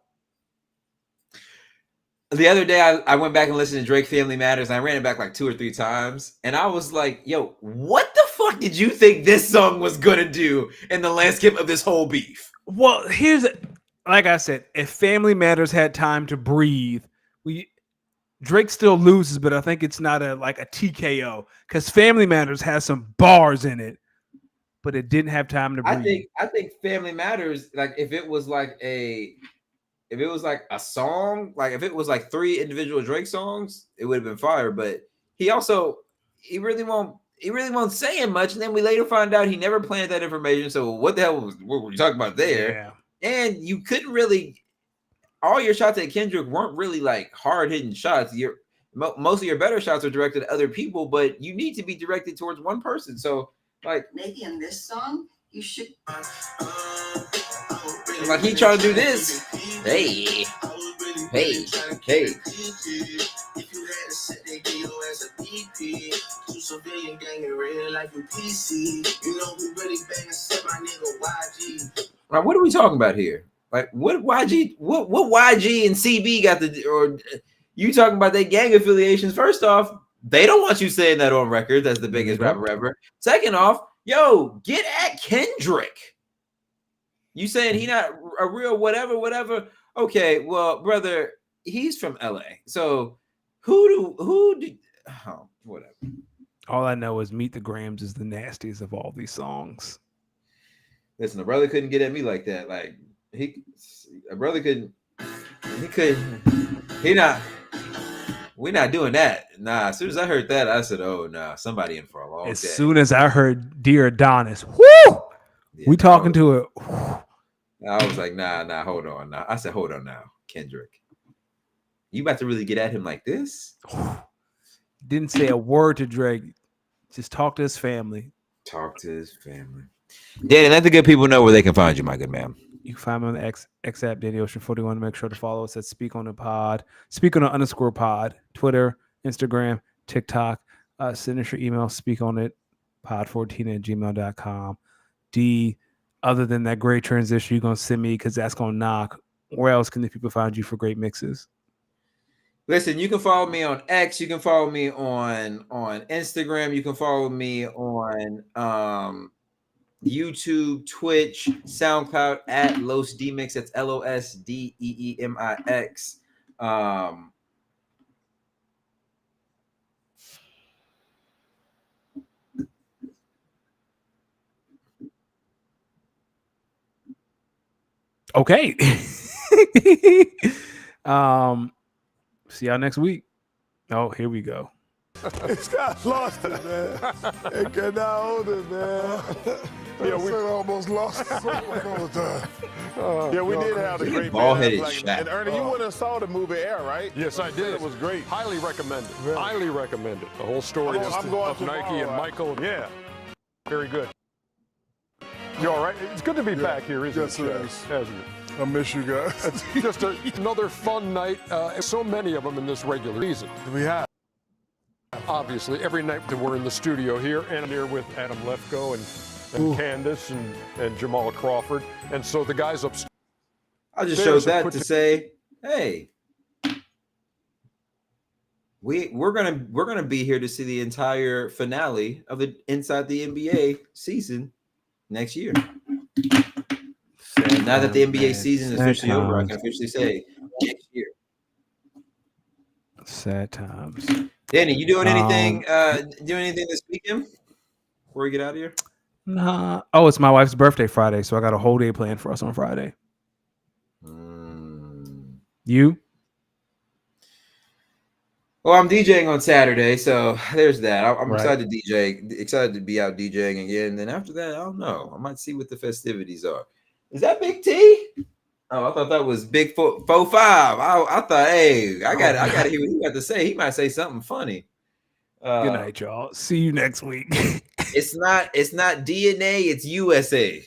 Speaker 1: the other day I went back and listened to Drake Family Matters, and I ran it back like 2 or 3 times, and I was like, yo, what the fuck did you think this song was gonna do in the landscape of this whole beef?
Speaker 2: Well, like I said, if Family Matters had time to breathe, Drake still loses, but I think it's not a TKO because Family Matters has some bars in it, but it didn't have time to breathe.
Speaker 1: I think Family Matters, like if it was like a song, like if it was like 3 individual Drake songs, it would have been fire. But he really won't saying much, and then we later find out he never planned that information. So what the hell what were you talking about there?
Speaker 2: Yeah.
Speaker 1: And you couldn't really, all your shots at Kendrick weren't really like hard hitting shots. Most of your better shots are directed at other people, but you need to be directed towards one person. So like
Speaker 10: maybe in this song you should
Speaker 1: like he trying to do this. Hey. Now, what are we talking about here? Like, what YG? What YG and CB got to? Or you talking about their gang affiliations? First off, they don't want you saying that on record. That's the biggest rapper ever. Second off, yo, get at Kendrick. You saying he not a real whatever? Okay, well, brother, he's from LA. So whatever.
Speaker 2: All I know is Meet the Grams is the nastiest of all these songs.
Speaker 1: Listen, a brother couldn't get at me like that. Like we're not doing that. Nah, as soon as I heard that, I said, oh no, somebody in for a long day.
Speaker 2: As soon as I heard Dear Adonis, whoo! We talking to it.
Speaker 1: I was like, nah, hold on. Nah. I said, hold on now, Kendrick. You about to really get at him like this?
Speaker 2: Didn't say a word to Drake. Just talk to his family.
Speaker 4: Danny, let the good people know where they can find you, my good man.
Speaker 2: You can find me on the X app, Danny Ocean 41. Make sure to follow us at Speak on the _pod, Twitter, Instagram, TikTok. Send us your email, speakonitpod14@gmail.com. Other than that great transition you're going to send me because that's going to knock, where else can the people find you for great mixes?
Speaker 1: Listen, you can follow me on X. You can follow me on Instagram. You can follow me on YouTube, Twitch, SoundCloud at Los Demix. That's LOSDEEMIX.
Speaker 2: Okay. See y'all next week. Oh, here we go.
Speaker 9: This guy lost it, man. It cannot hold it, man. Yeah, we almost lost it all the time.
Speaker 3: Yeah, we did have the great
Speaker 1: ball-headed
Speaker 3: man.
Speaker 1: shot.
Speaker 3: And Ernie, you went and saw the movie Air, right?
Speaker 6: Yes, I did.
Speaker 3: It was great.
Speaker 6: Highly recommended. Highly recommended. The whole story
Speaker 3: I'm going
Speaker 6: of Nike and Michael.
Speaker 3: Yeah.
Speaker 6: Very good. You all right? It's good to be back here, isn't
Speaker 9: Yes,
Speaker 6: it?
Speaker 9: it is.
Speaker 6: Isn't it?
Speaker 9: I miss you guys.
Speaker 6: Just another fun night. So many of them in this regular season.
Speaker 9: We have.
Speaker 6: Obviously, every night that we're in the studio here, and here with Adam Lefko and Candace and Jamal Crawford. And so the guys upstairs.
Speaker 1: I just showed that to say, hey, we're gonna be here to see the entire finale of the Inside the NBA season next year. Now that the NBA season is officially over, I can officially say next year.
Speaker 2: Sad times.
Speaker 1: Danny, you doing anything? Doing anything this weekend before we get out of here?
Speaker 2: Nah. Oh, it's my wife's birthday Friday, so I got a whole day planned for us on Friday. You?
Speaker 1: Well, I'm DJing on Saturday, so there's that. I'm
Speaker 2: Right.
Speaker 1: excited to DJ, excited to be out DJing again. And then after that, I don't know. I might see what the festivities are. Is that Big T? Oh, I thought that was Big 4-5. I thought, hey, I got to hear what he got to say. He might say something funny.
Speaker 2: Good night, y'all. See you next week.
Speaker 1: It's not DNA, it's USA.